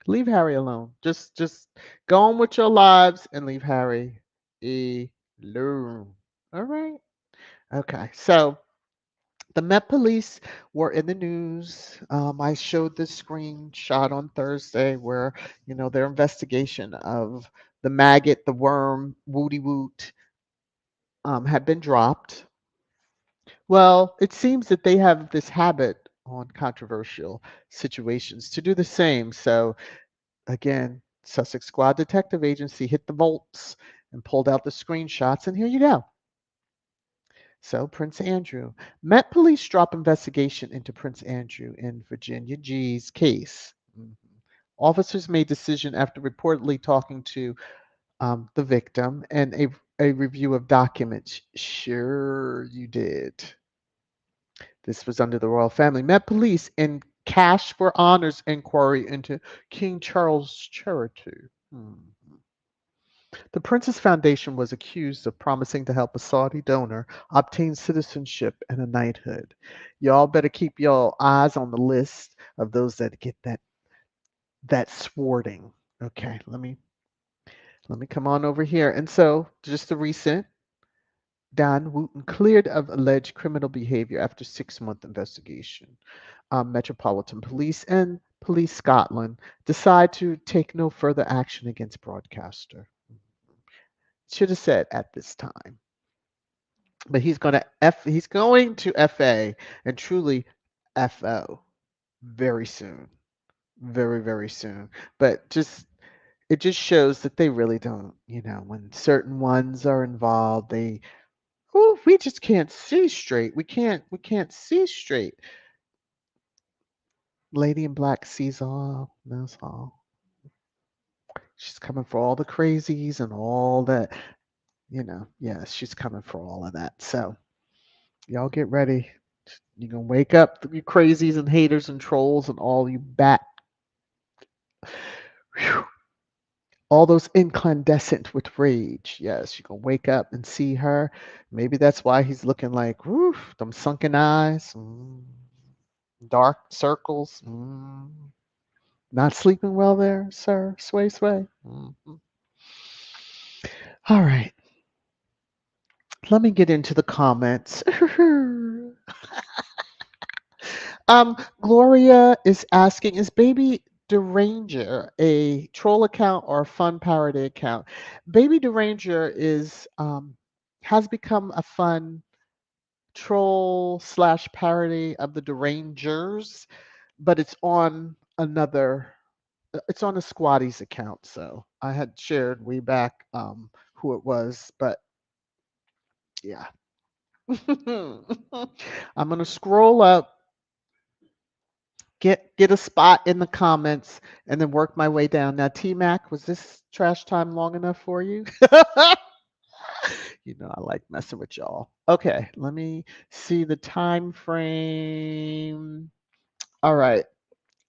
Speaker 1: Leave Harry alone. Just go on with your lives and leave Harry alone. All right. Okay. So The Met Police were in the news. I showed this screenshot on Thursday where, their investigation of the maggot, the worm, Woody Woot, had been dropped. Well, it seems that they have this habit on controversial situations to do the same. So, again, Sussex Squad Detective Agency hit the bolts and pulled out the screenshots, and here you go. So, Prince Andrew. Met Police drop investigation into Prince Andrew in Virginia G's case. Mhm. Officers made decision after reportedly talking to the victim and a review of documents. Sure, you did. This was under the royal family. Met Police in cash for honors inquiry into King Charles charity. Hmm. The Princess Foundation was accused of promising to help a Saudi donor obtain citizenship and a knighthood. Y'all better keep your eyes on the list of those that get that swording. Okay, let me come on over here. And so, just the recent Don Wooten cleared of alleged criminal behavior after 6-month investigation. Metropolitan Police and Police Scotland decide to take no further action against broadcaster. Should have said at this time. But he's going to FA and truly FO very soon. Very, very soon. But it just shows that they really don't, when certain ones are involved, we just can't see straight. We can't see straight. Lady in Black sees all, knows all. She's coming for all the crazies and all that, yes, she's coming for all of that. So y'all get ready. You're gonna wake up, you crazies and haters and trolls and all you whew, all those incandescent with rage. Yes, you're gonna wake up and see her. Maybe that's why he's looking like, woof, them sunken eyes, dark circles. Not sleeping well there, sir. Sway, sway. All right, let me get into the comments. Gloria is asking, is Baby Deranger a troll account or a fun parody account? Baby Deranger has become a fun troll slash parody of the Derangers, but it's on a Squatties account. So I had shared way back who it was, but yeah. I'm gonna scroll up, get a spot in the comments, and then work my way down. Now, T Mac, was this trash time long enough for you? I like messing with y'all. Okay, let me see the time frame. All right,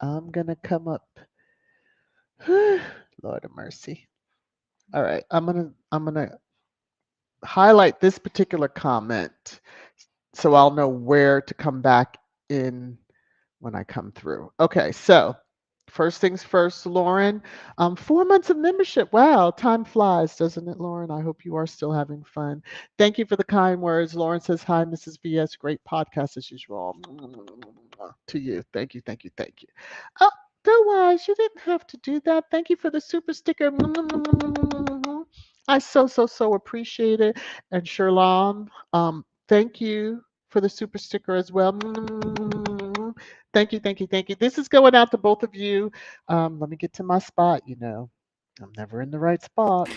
Speaker 1: I'm gonna come up. Lord of mercy. All right, I'm gonna highlight this particular comment so I'll know where to come back in when I come through. Okay, so first things first, Lauren. 4 months of membership. Wow, time flies, doesn't it, Lauren? I hope you are still having fun. Thank you for the kind words. Lauren says, hi, Mrs. VS. Great podcast as usual. To you. Thank you, thank you, thank you. Oh, otherwise, you didn't have to do that. Thank you for the super sticker. I so, so, so appreciate it. And Sherlon, thank you for the super sticker as well. Thank you, thank you, thank you. This is going out to both of you. Let me get to my spot. I'm never in the right spot.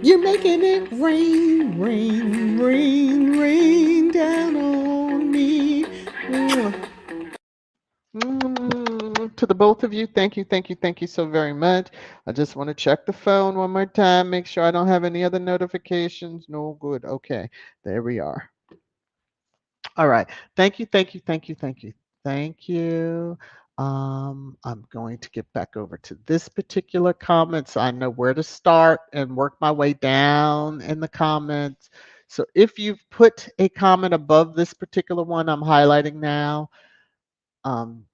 Speaker 2: You're making it rain, rain, rain, rain down on me.
Speaker 1: To the both of you, thank you, thank you, thank you so very much. I just want to check the phone one more time, make sure I don't have any other notifications. No good. Okay, there we are. All right. Thank you, thank you, thank you, thank you, thank you. I'm going to get back over to this particular comment so I know where to start and work my way down in the comments. So if you've put a comment above this particular one I'm highlighting now,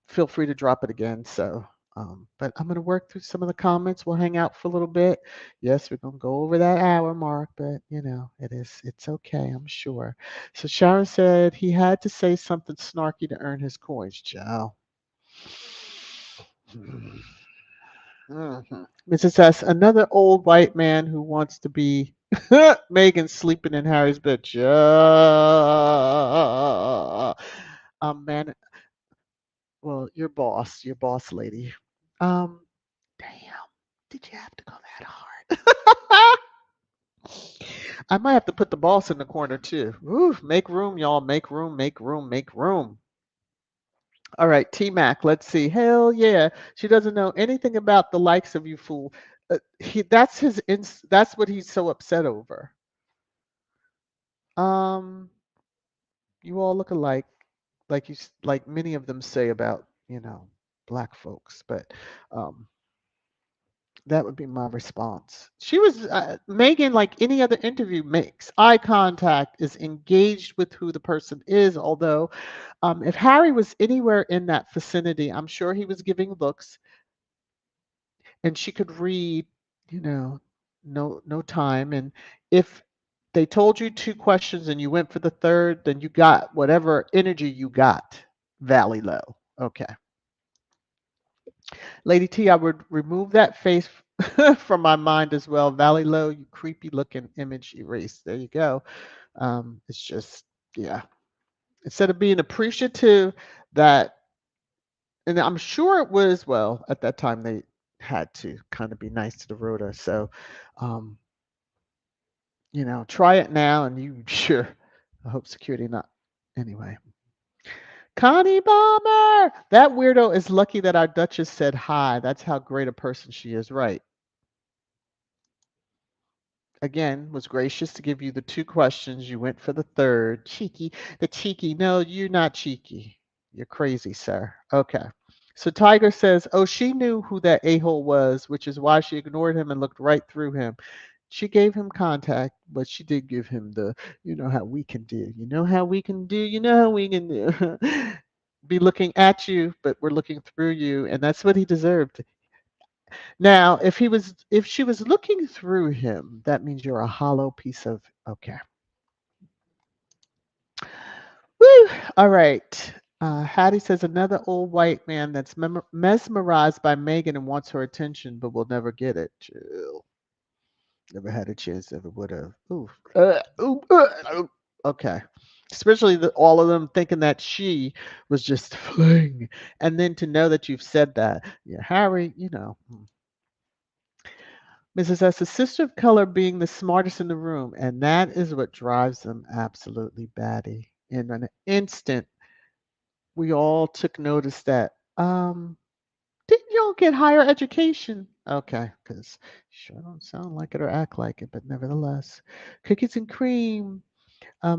Speaker 1: feel free to drop it again. So But I'm going to work through some of the comments. We'll hang out for a little bit. Yes, we're going to go over that hour mark, but it's okay, I'm sure. So Sharon said he had to say something snarky to earn his coins. Joe. Mhm. Mrs. S, another old white man who wants to be Megan sleeping in Harry's bed. Man, well, your boss lady. Um, damn, did you have to go that hard? I might have to put the boss in the corner too. Ooh, make room, y'all. Make room, make room, make room. All right, T Mac, let's see. Hell yeah. She doesn't know anything about the likes of you fool. That's what he's so upset over. Um, you all look alike, like many of them say about, black folks, but um that would be my response. She was Megan, like any other interview, makes eye contact, is engaged with who the person is. Although, if Harry was anywhere in that vicinity, I'm sure he was giving looks, and she could read, you know, no time. And if they told you two questions and you went for the third, then you got whatever energy you got. Valley low. Okay. Lady T, I would remove that face from my mind as well. Valley low, you creepy looking image erase. There you go. It's just, yeah. Instead of being appreciative that, and I'm sure it was, well, at that time they had to kind of be nice to the Rhoda. So, um, try it now and you sure. I hope security not. Anyway. Connie Bomber! That weirdo is lucky that our Duchess said hi. That's how great a person she is, right? Again, was gracious to give you the two questions. You went for the third. Cheeky. The cheeky. No, you're not cheeky. You're crazy, sir. Okay. So Tiger says, oh, she knew who that a-hole was, which is why she ignored him and looked right through him. She gave him contact, but she did give him the, how we can do. You know how we can do. You know how we can do. Be looking at you, but we're looking through you, and that's what he deserved. Now, if she was looking through him, that means you're a hollow piece of okay. Woo! All right. Hattie says another old white man that's mesmerized by Megan and wants her attention, but will never get it. Chill. Never had a chance, ever would have. Ooh. Ooh. Okay. Especially all of them thinking that she was just fling. And then to know that you've said that. Yeah, Harry, Mrs. S, a sister of color being the smartest in the room, and that is what drives them absolutely batty. In an instant, we all took notice that, didn't y'all get higher education? Okay, because sure don't sound like it or act like it, but nevertheless. Cookies and cream.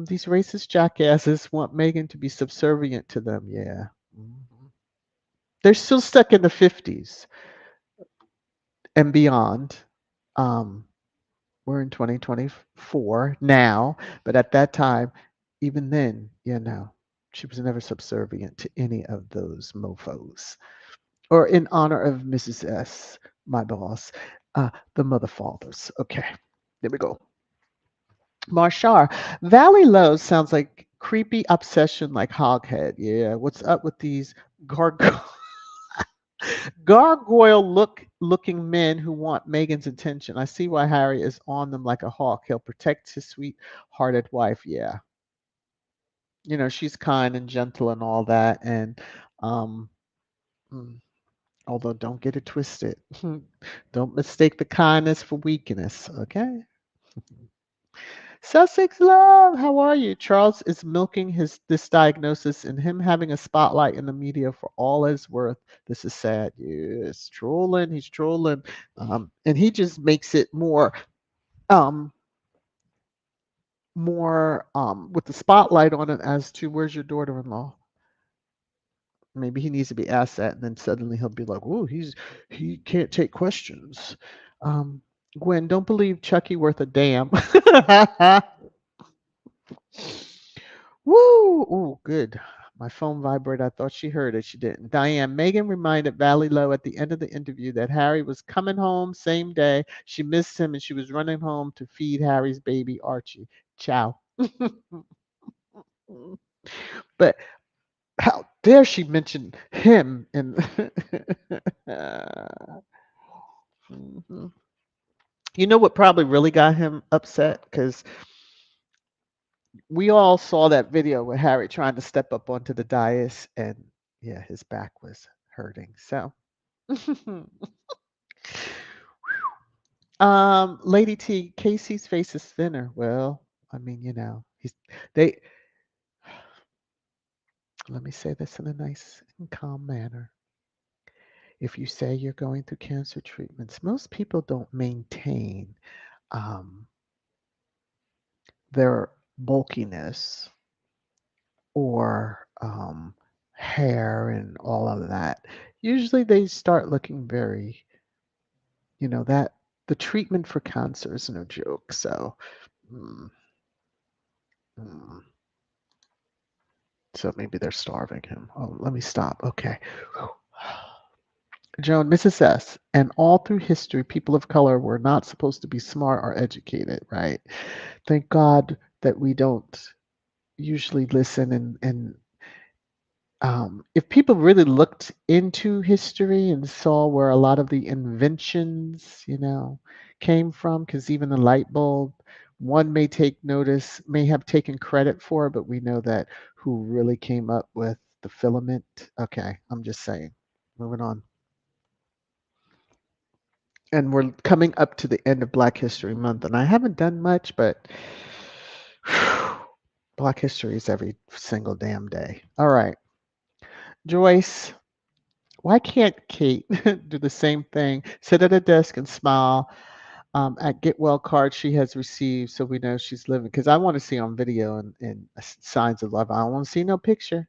Speaker 1: These racist jackasses want Megan to be subservient to them. Yeah. Mhm. They're still stuck in the 50s and beyond. Um, We're in 2024 now, but at that time, even then, she was never subservient to any of those mofos. Or in honor of Mrs. S, my boss, the mother fathers. Okay, there we go. Marshar, Valley Low sounds like creepy obsession like Hoghead. Yeah, what's up with these gargoyles? Gargoyle looking men who want Megan's attention. I see why Harry is on them like a hawk. He'll protect his sweet hearted wife. Yeah. She's kind and gentle and all that. And um mm, although don't get it twisted. Don't mistake the kindness for weakness. Okay. Sussex love, how are you? Charles is milking his this diagnosis and him having a spotlight in the media for all it's worth. This is sad. Yes, trolling. He's trolling, and he just makes it um, more with the spotlight on it as to where's your daughter-in-law. Maybe he needs to be asked that, and then suddenly he'll be like, "Oh, he can't take questions." Um, Gwen, don't believe Chucky worth a damn. Woo! Oh, good. My phone vibrated. I thought she heard it. She didn't. Diane, Meghan reminded Valley Lowe at the end of the interview that Harry was coming home same day. She missed him and she was running home to feed Harry's baby, Archie. Ciao. But how dare she mention him in Mhm. You know what probably really got him upset? Because we all saw that video with Harry trying to step up onto the dais, and yeah, his back was hurting. So, Lady T, Casey's face is thinner. Well, I mean, they. Let me say this in a nice and calm manner. If you say you're going through cancer treatments, most people don't maintain um, their bulkiness or hair and all of that. Usually they start looking very, that the treatment for cancer is no joke. So, mm, mm, so maybe they're starving him. Oh, let me stop. Okay. Joan, Mrs. S, and all through history, people of color were not supposed to be smart or educated, right? Thank God that we don't usually listen and if people really looked into history and saw where a lot of the inventions, came from, because even the light bulb, one may take notice, may have taken credit for, but we know that who really came up with the filament. Okay, I'm just saying. Moving on. And we're coming up to the end of Black History Month, and I haven't done much, but Black History is every single damn day. All right. Joyce, why can't Kate do the same thing? Sit at a desk and smile at get well cards she has received so we know she's living. Because I want to see on video and signs of love. I don't want to see no picture.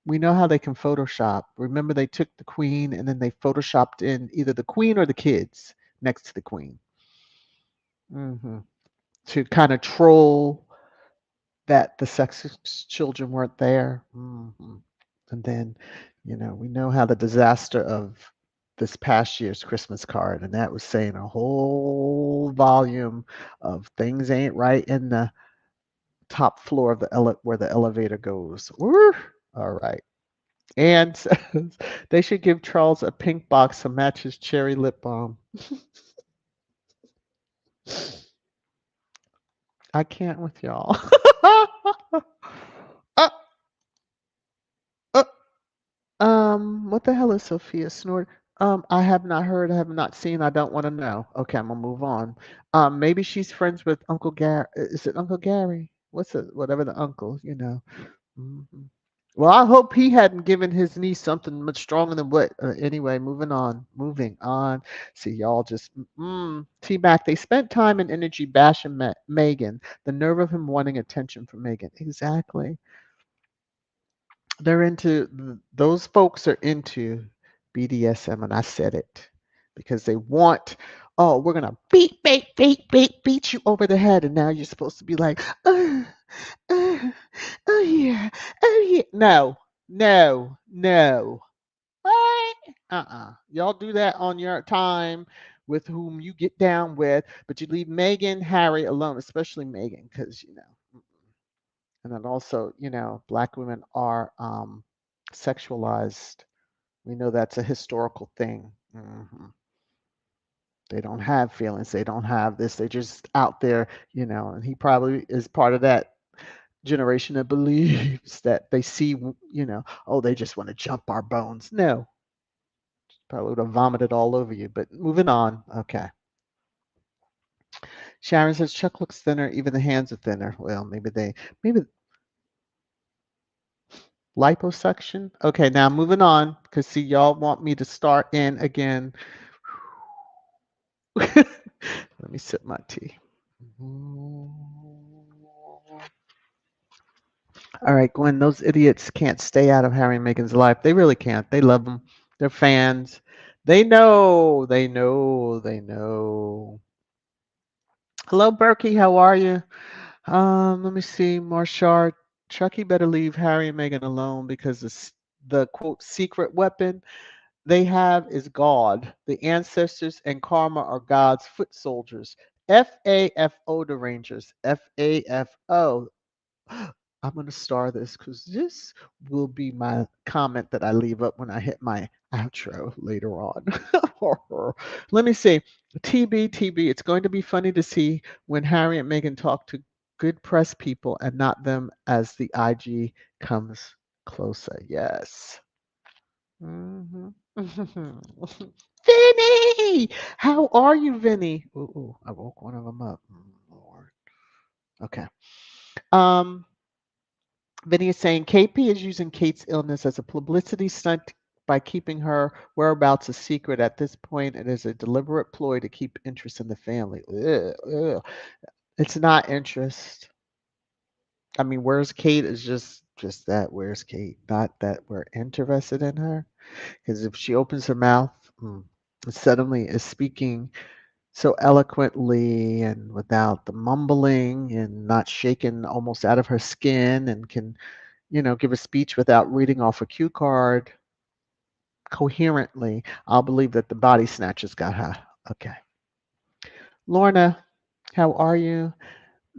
Speaker 1: We know how they can Photoshop. Remember, they took the queen and then they Photoshopped in either the queen or the kids next to the queen hmm to kind of troll that the Sussex children weren't there. And then, we know how the disaster of this past year's Christmas card, and that was saying a whole volume of things ain't right in the top floor of the where the elevator goes. Woo! All right. And says they should give Charles a pink box to match his cherry lip balm. I can't with y'all. uh, uh, what the hell is Sophia Snort? I have not heard, I have not seen, I don't want to know. Okay, I'm gonna move on. Maybe she's friends with Uncle Gary. Is it Uncle Gary? What's it? Whatever the uncle. hmm Well, I hope he hadn't given his niece something much stronger than what. Anyway, moving on. Moving on. See, y'all just T-Mac. They spent time and energy bashing Megan. The nerve of him wanting attention from Megan. Exactly. They're into those folks are into BDSM, and I said it because they want. Oh, we're gonna beat you over the head, and now you're supposed to be like, uh, oh yeah, oh yeah. No, no, no. What? Y'all do that on your time with whom you get down with, but you leave Megan, Harry alone, especially Megan, because and then also, black women are sexualized. We know that's a historical thing. They don't have feelings. They don't have this. They're just out there, and he probably is part of that generation that believes that they see, oh, they just want to jump our bones. No, probably would have vomited all over you. But moving on. Okay. Sharon says Chuck looks thinner. Even the hands are thinner. Well, maybe liposuction. Okay, now moving on, because see, y'all want me to start in again. Let me sip my tea. All right, Gwen, those idiots can't stay out of Harry and Meghan's life. They really can't. They love them. They're fans. They know. They know. They know. Hello, Berkey. How are you? Let me see. Marshard. Chucky better leave Harry and Meghan alone because the quote secret weapon they have is God. The ancestors and karma are God's foot soldiers. FAFO the Rangers. FAFO. I'm going to star this because this will be my comment that I leave up when I hit my outro later on. Let me see. TB, it's going to be funny to see when Harry and Meghan talk to good press people and not them as the IG comes closer. Yes. Hmm. Vinny! How are you, Vinny? Ooh, I woke one of them up. Lord. Okay. Um, Vinny is saying KP is using Kate's illness as a publicity stunt by keeping her whereabouts a secret. At this point, it is a deliberate ploy to keep interest in the family. Ugh, ugh. It's not interest. I mean, where's Kate is just that. Where's Kate? Not that we're interested in her. Because if she opens her mouth, mm, suddenly is speaking so eloquently and without the mumbling and not shaken almost out of her skin and can give a speech without reading off a cue card coherently, I'll believe that the body snatchers got her. Okay. Lorna, how are you?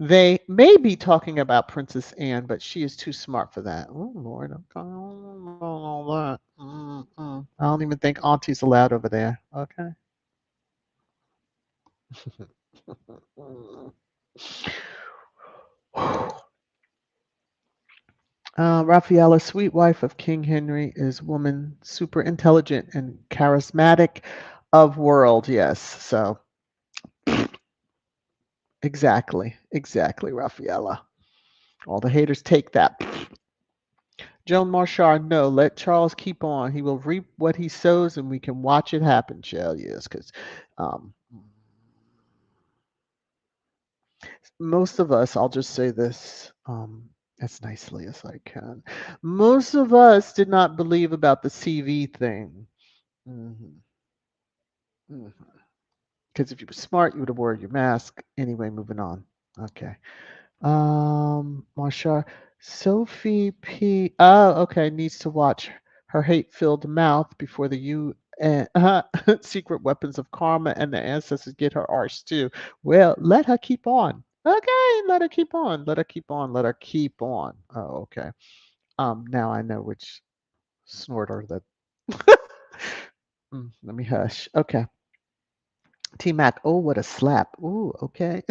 Speaker 1: They may be talking about Princess Anne, but she is too smart for that. Oh, Lord, I'm calling all that. I don't even think Auntie's allowed over there. Okay. Raffaella, sweet wife of King Henry, is woman super intelligent and charismatic of world. Yes. So exactly, Raffaella. All the haters take that. Joan Marchard, no, let Charles keep on. He will reap what he sows, and we can watch it happen, Shell. Yes, because um, most of us, I'll just say this as nicely as I can. Most of us did not believe about the CV thing. Because if you were smart, you would have worn your mask. Anyway, moving on. Okay. Marsha, Sophie P. Oh, okay. Needs to watch her hate-filled mouth before the UN secret weapons of karma and the ancestors get her arse too. Well, let her keep on. Okay, let her keep on. Let her keep on. Let her keep on. Oh, okay. Now I know which snorter that. Let me hush. Okay. T Mac. Oh, what a slap. Ooh, okay.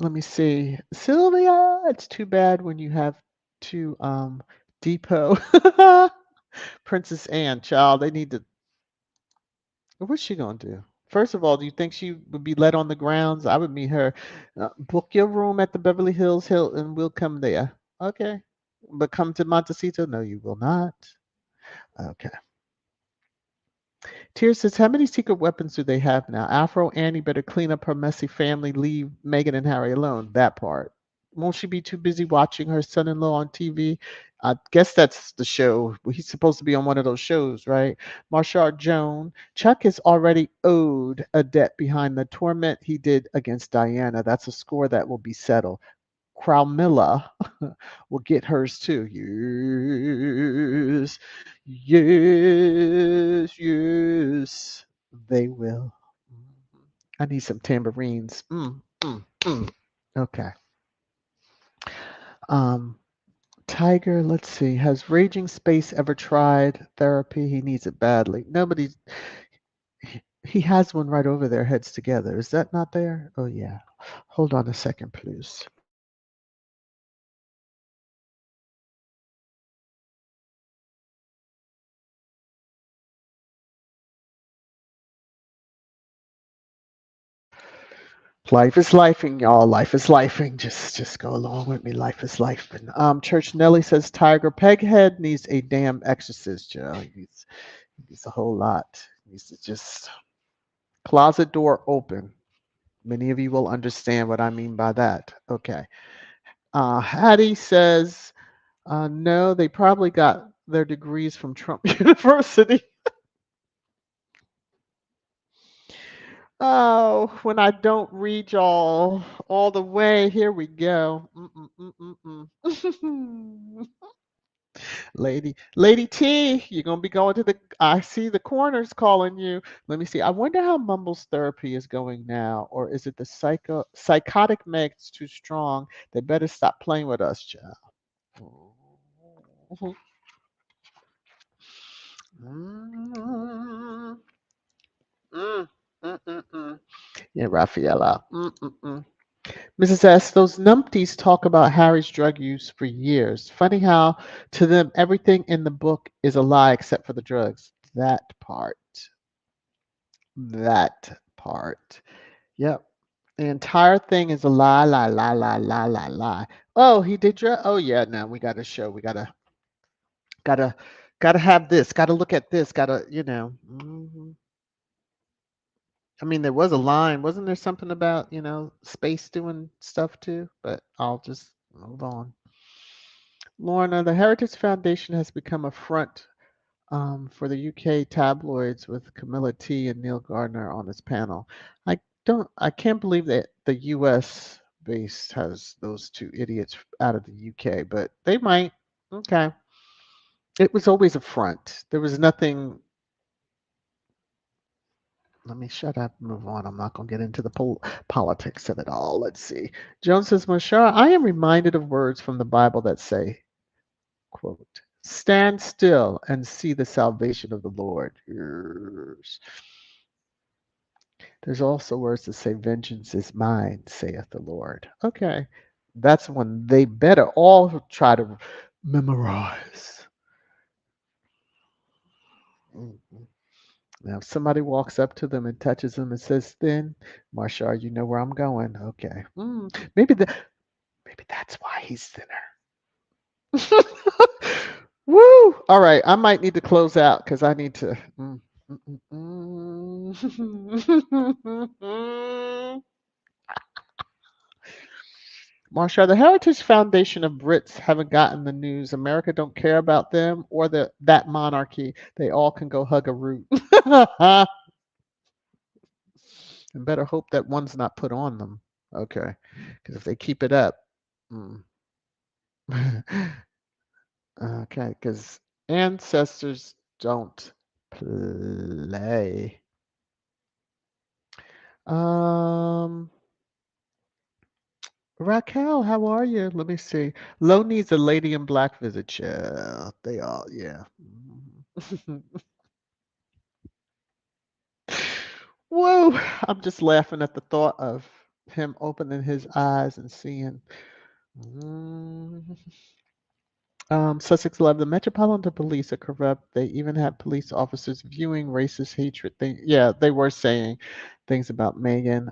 Speaker 1: Let me see. Sylvia, it's too bad when you have to depot Princess Anne, child. They need to what's she gonna do? First of all, do you think she would be let on the grounds? I would meet her. Book your room at the Beverly Hills Hilton. We'll come there. Okay. But come to Montecito? No, you will not. Okay. Tears says, how many secret weapons do they have now? Afro Annie better clean up her messy family, leave Meghan and Harry alone. That part. Won't she be too busy watching her son in law on TV? I guess that's the show. He's supposed to be on one of those shows, right? Marshall Joan. Chuck is already owed a debt behind the torment he did against Diana. That's a score that will be settled. Crowmilla will get hers too. Yes, yes, they will. I need some tambourines. Okay. Um, Tiger, let's see. Has Raging Space ever tried therapy? He needs it badly. Nobody. He has one right over their heads together. Is that not there? Oh, yeah. Hold on a second, please. Life is lifing, y'all. Life is lifing. Just go along with me. Life is lifing. Church Nelly says Tiger Peghead needs a damn exorcist, Joe. He needs a whole lot. He needs to just closet door open. Many of you will understand what I mean by that. Okay. Hattie says, no, they probably got their degrees from Trump University. Oh, when I don't read y'all all the way, here we go. Mm-mm-mm-mm-mm. Lady T, you're gonna be going to the. I see the corners calling you. Let me see. I wonder how Mumble's therapy is going now, or is it the psychotic meds too strong? They better stop playing with us, child. Mm, mm, mm, mm, mm. Yeah, Rafaela. Mrs. S, those numpties talk about Harry's drug use for years. Funny how to them everything in the book is a lie except for the drugs. That part. That part. Yep. The entire thing is a lie, lie, lie, lie, lie, lie, lie. Oh, he did drug. Oh yeah, now we gotta show. We gotta gotta have this. Gotta look at this. Gotta, I mean, there was a line. Wasn't there something about, space doing stuff too? But I'll just move on. Lorna, the Heritage Foundation has become a front for the UK tabloids with Camilla T and Neil Gardner on its panel. I can't believe that the US based has those two idiots out of the UK, but they might. Okay. It was always a front. There was nothing. Let me shut up and move on. I'm not going to get into the politics of it all. Let's see. Joan says, Mashar, I am reminded of words from the Bible that say, quote, stand still and see the salvation of the Lord. Yes. There's also words that say, vengeance is mine, saith the Lord. Okay. That's one they better all try to memorize. Mhm. Now, if somebody walks up to them and touches them and says, thin, Marshall, you know where I'm going. Okay. Maybe maybe that's why he's thinner. Woo! All right, I might need to close out because I need to. Marsha, the Heritage Foundation of Brits haven't gotten the news. America don't care about them or that monarchy. They all can go hug a root. And better hope that one's not put on them. Okay, because if they keep it up, mm. Okay, because ancestors don't play. Um, Raquel, how are you? Let me see. Lo needs a lady in black visit. Yeah, they all, yeah. Whoa! I'm just laughing at the thought of him opening his eyes and seeing. Mm. Sussex Love, the Metropolitan Police are corrupt. They even had police officers viewing racist hatred. Yeah, they were saying things about Meghan.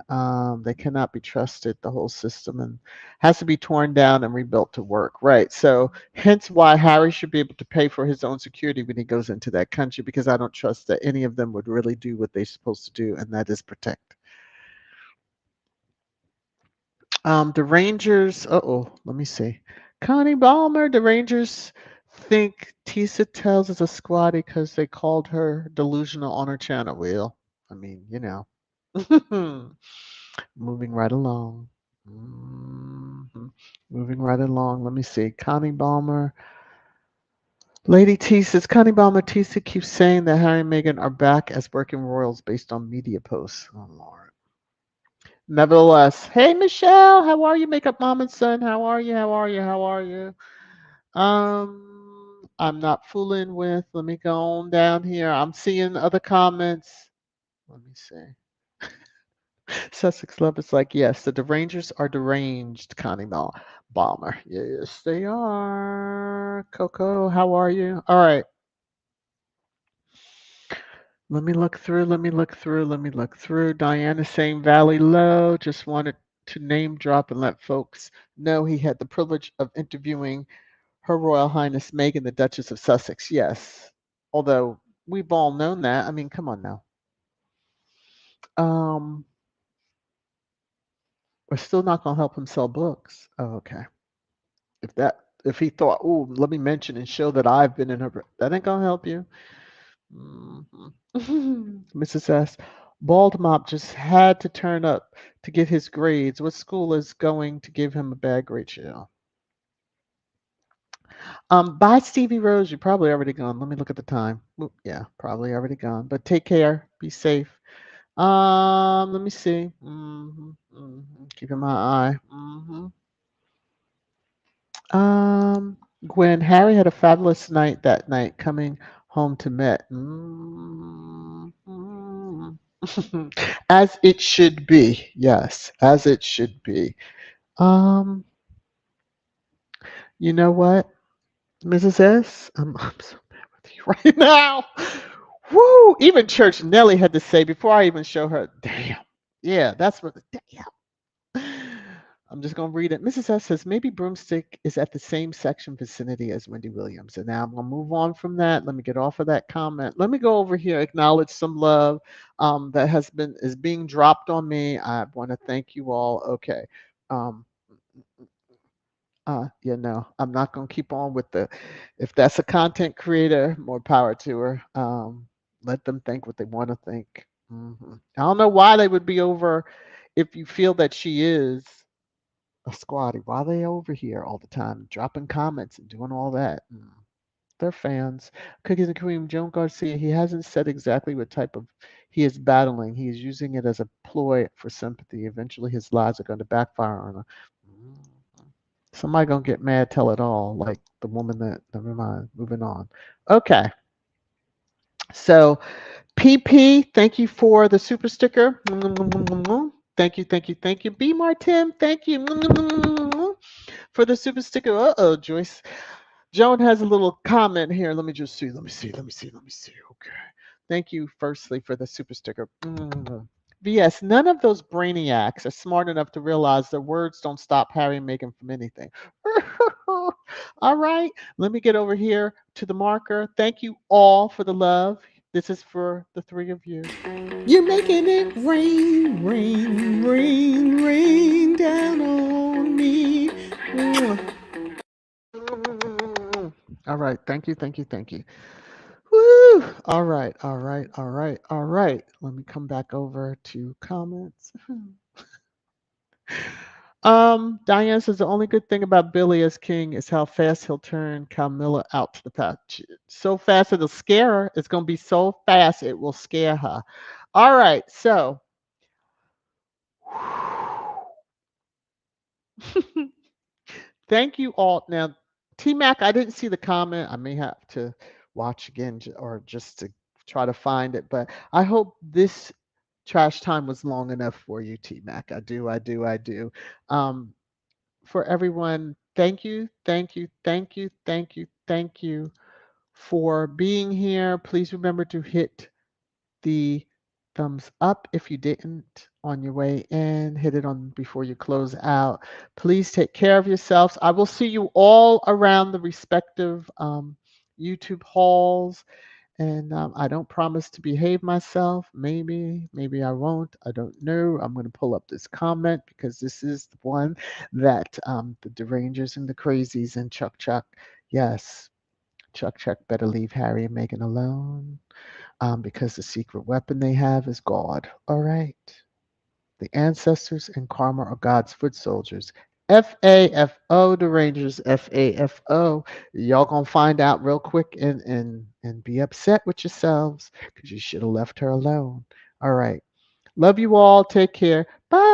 Speaker 1: They cannot be trusted. The whole system and has to be torn down and rebuilt to work. Right. So, hence why Harry should be able to pay for his own security when he goes into that country, because I don't trust that any of them would really do what they're supposed to do, and that is protect. The Rangers. Let me see. Connie Balmer. The Rangers think Tisa Tells is a squatty because they called her delusional on her channel. Well, I mean, moving right along. Mhm. Moving right along. Let me see. Connie Balmer. Lady T says Connie Balmer Tisa keeps saying that Harry and Meghan are back as working royals based on media posts. Oh Lord. Nevertheless, hey Michelle, how are you, Makeup Mom and Son? How are you? How are you? How are you? I'm not fooling with. Let me go on down here. I'm seeing other comments. Let me see. Sussex Love is like, yes, the derangers are deranged, Connie Balmer. Yes, they are. Coco, how are you? All right. Let me look through. Let me look through. Let me look through. Diana saying Valley Low. Just wanted to name drop and let folks know he had the privilege of interviewing Her Royal Highness Meghan, the Duchess of Sussex. Yes. Although we've all known that. I mean, come on now. Um, we're still not gonna help him sell books. Oh, okay. If he thought, oh, let me mention and show that I've been in her, that ain't gonna help you. Mhm. Mrs. S. Bald Mop just had to turn up to get his grades. What school is going to give him a bad grade? Chill. Bye, Stevie Rose. You're probably already gone. Let me look at the time. Oop, yeah, probably already gone. But take care. Be safe. Let me see. Keeping my eye. Gwen, Harry had a fabulous night that night coming home to Met. As it should be. Yes, as it should be. Um, you know what, Mrs. S? I'm so mad with you right now. Woo! Even Church Nellie had to say before I even show her, damn. Yeah, that's what, damn. I'm just going to read it. Mrs. S says, maybe Broomstick is at the same section vicinity as Wendy Williams. And now I'm going to move on from that. Let me get off of that comment. Let me go over here, acknowledge some love that is being dropped on me. I want to thank you all. Okay. Um, I'm not going to keep on with if that's a content creator, more power to her. Let them think what they want to think. I don't know why they would be over if you feel that she is a squatty. Why are they over here all the time, dropping comments and doing all that? They're fans. Cookies and Cream, Joan Garcia, he hasn't said exactly what type of he is battling. He is using it as a ploy for sympathy. Eventually his lies are going to backfire on him. Somebody gonna get mad, tell it all, like the woman that, never mind, moving on. Okay, so PP, thank you for the super sticker. Thank you, thank you, thank you. B Martin, thank you for the super sticker. Uh-oh, Joyce. Joan has a little comment here. Let me just see. Let me see. Okay. Thank you, firstly, for the super sticker. VS, none of those brainiacs are smart enough to realize their words don't stop Harry and Meghan from anything. All right. Let me get over here to the marker. Thank you all for the love. This is for the three of you.
Speaker 2: You're making it rain, rain, rain, rain down on me.
Speaker 1: All right. Thank you. Thank you. Thank you. Woo! All right. All right. All right. All right. Let me come back over to comments. Diane says the only good thing about Billy as king is how fast he'll turn Camilla out to the patch. So fast it'll scare her. It's gonna be so fast it will scare her. All right, so thank you all. Now, T Mac, I didn't see the comment. I may have to watch again or just to try to find it, but I hope this trash time was long enough for you, T Mac. I do. Um, for everyone, thank you, thank you, thank you, thank you, thank you for being here. Please remember to hit the thumbs up if you didn't on your way in. Hit it on before you close out. Please take care of yourselves. I will see you all around the respective YouTube halls. And I don't promise to behave myself. Maybe I won't. I don't know. I'm going to pull up this comment because this is the one that the derangers and the crazies and Chuck, yes, Chuck better leave Harry and Meghan alone because the secret weapon they have is God. All right. The ancestors and karma are God's foot soldiers. FAFO, the Rangers, FAFO. Y'all gonna find out real quick and be upset with yourselves because you should have left her alone. All right. Love you all. Take care. Bye.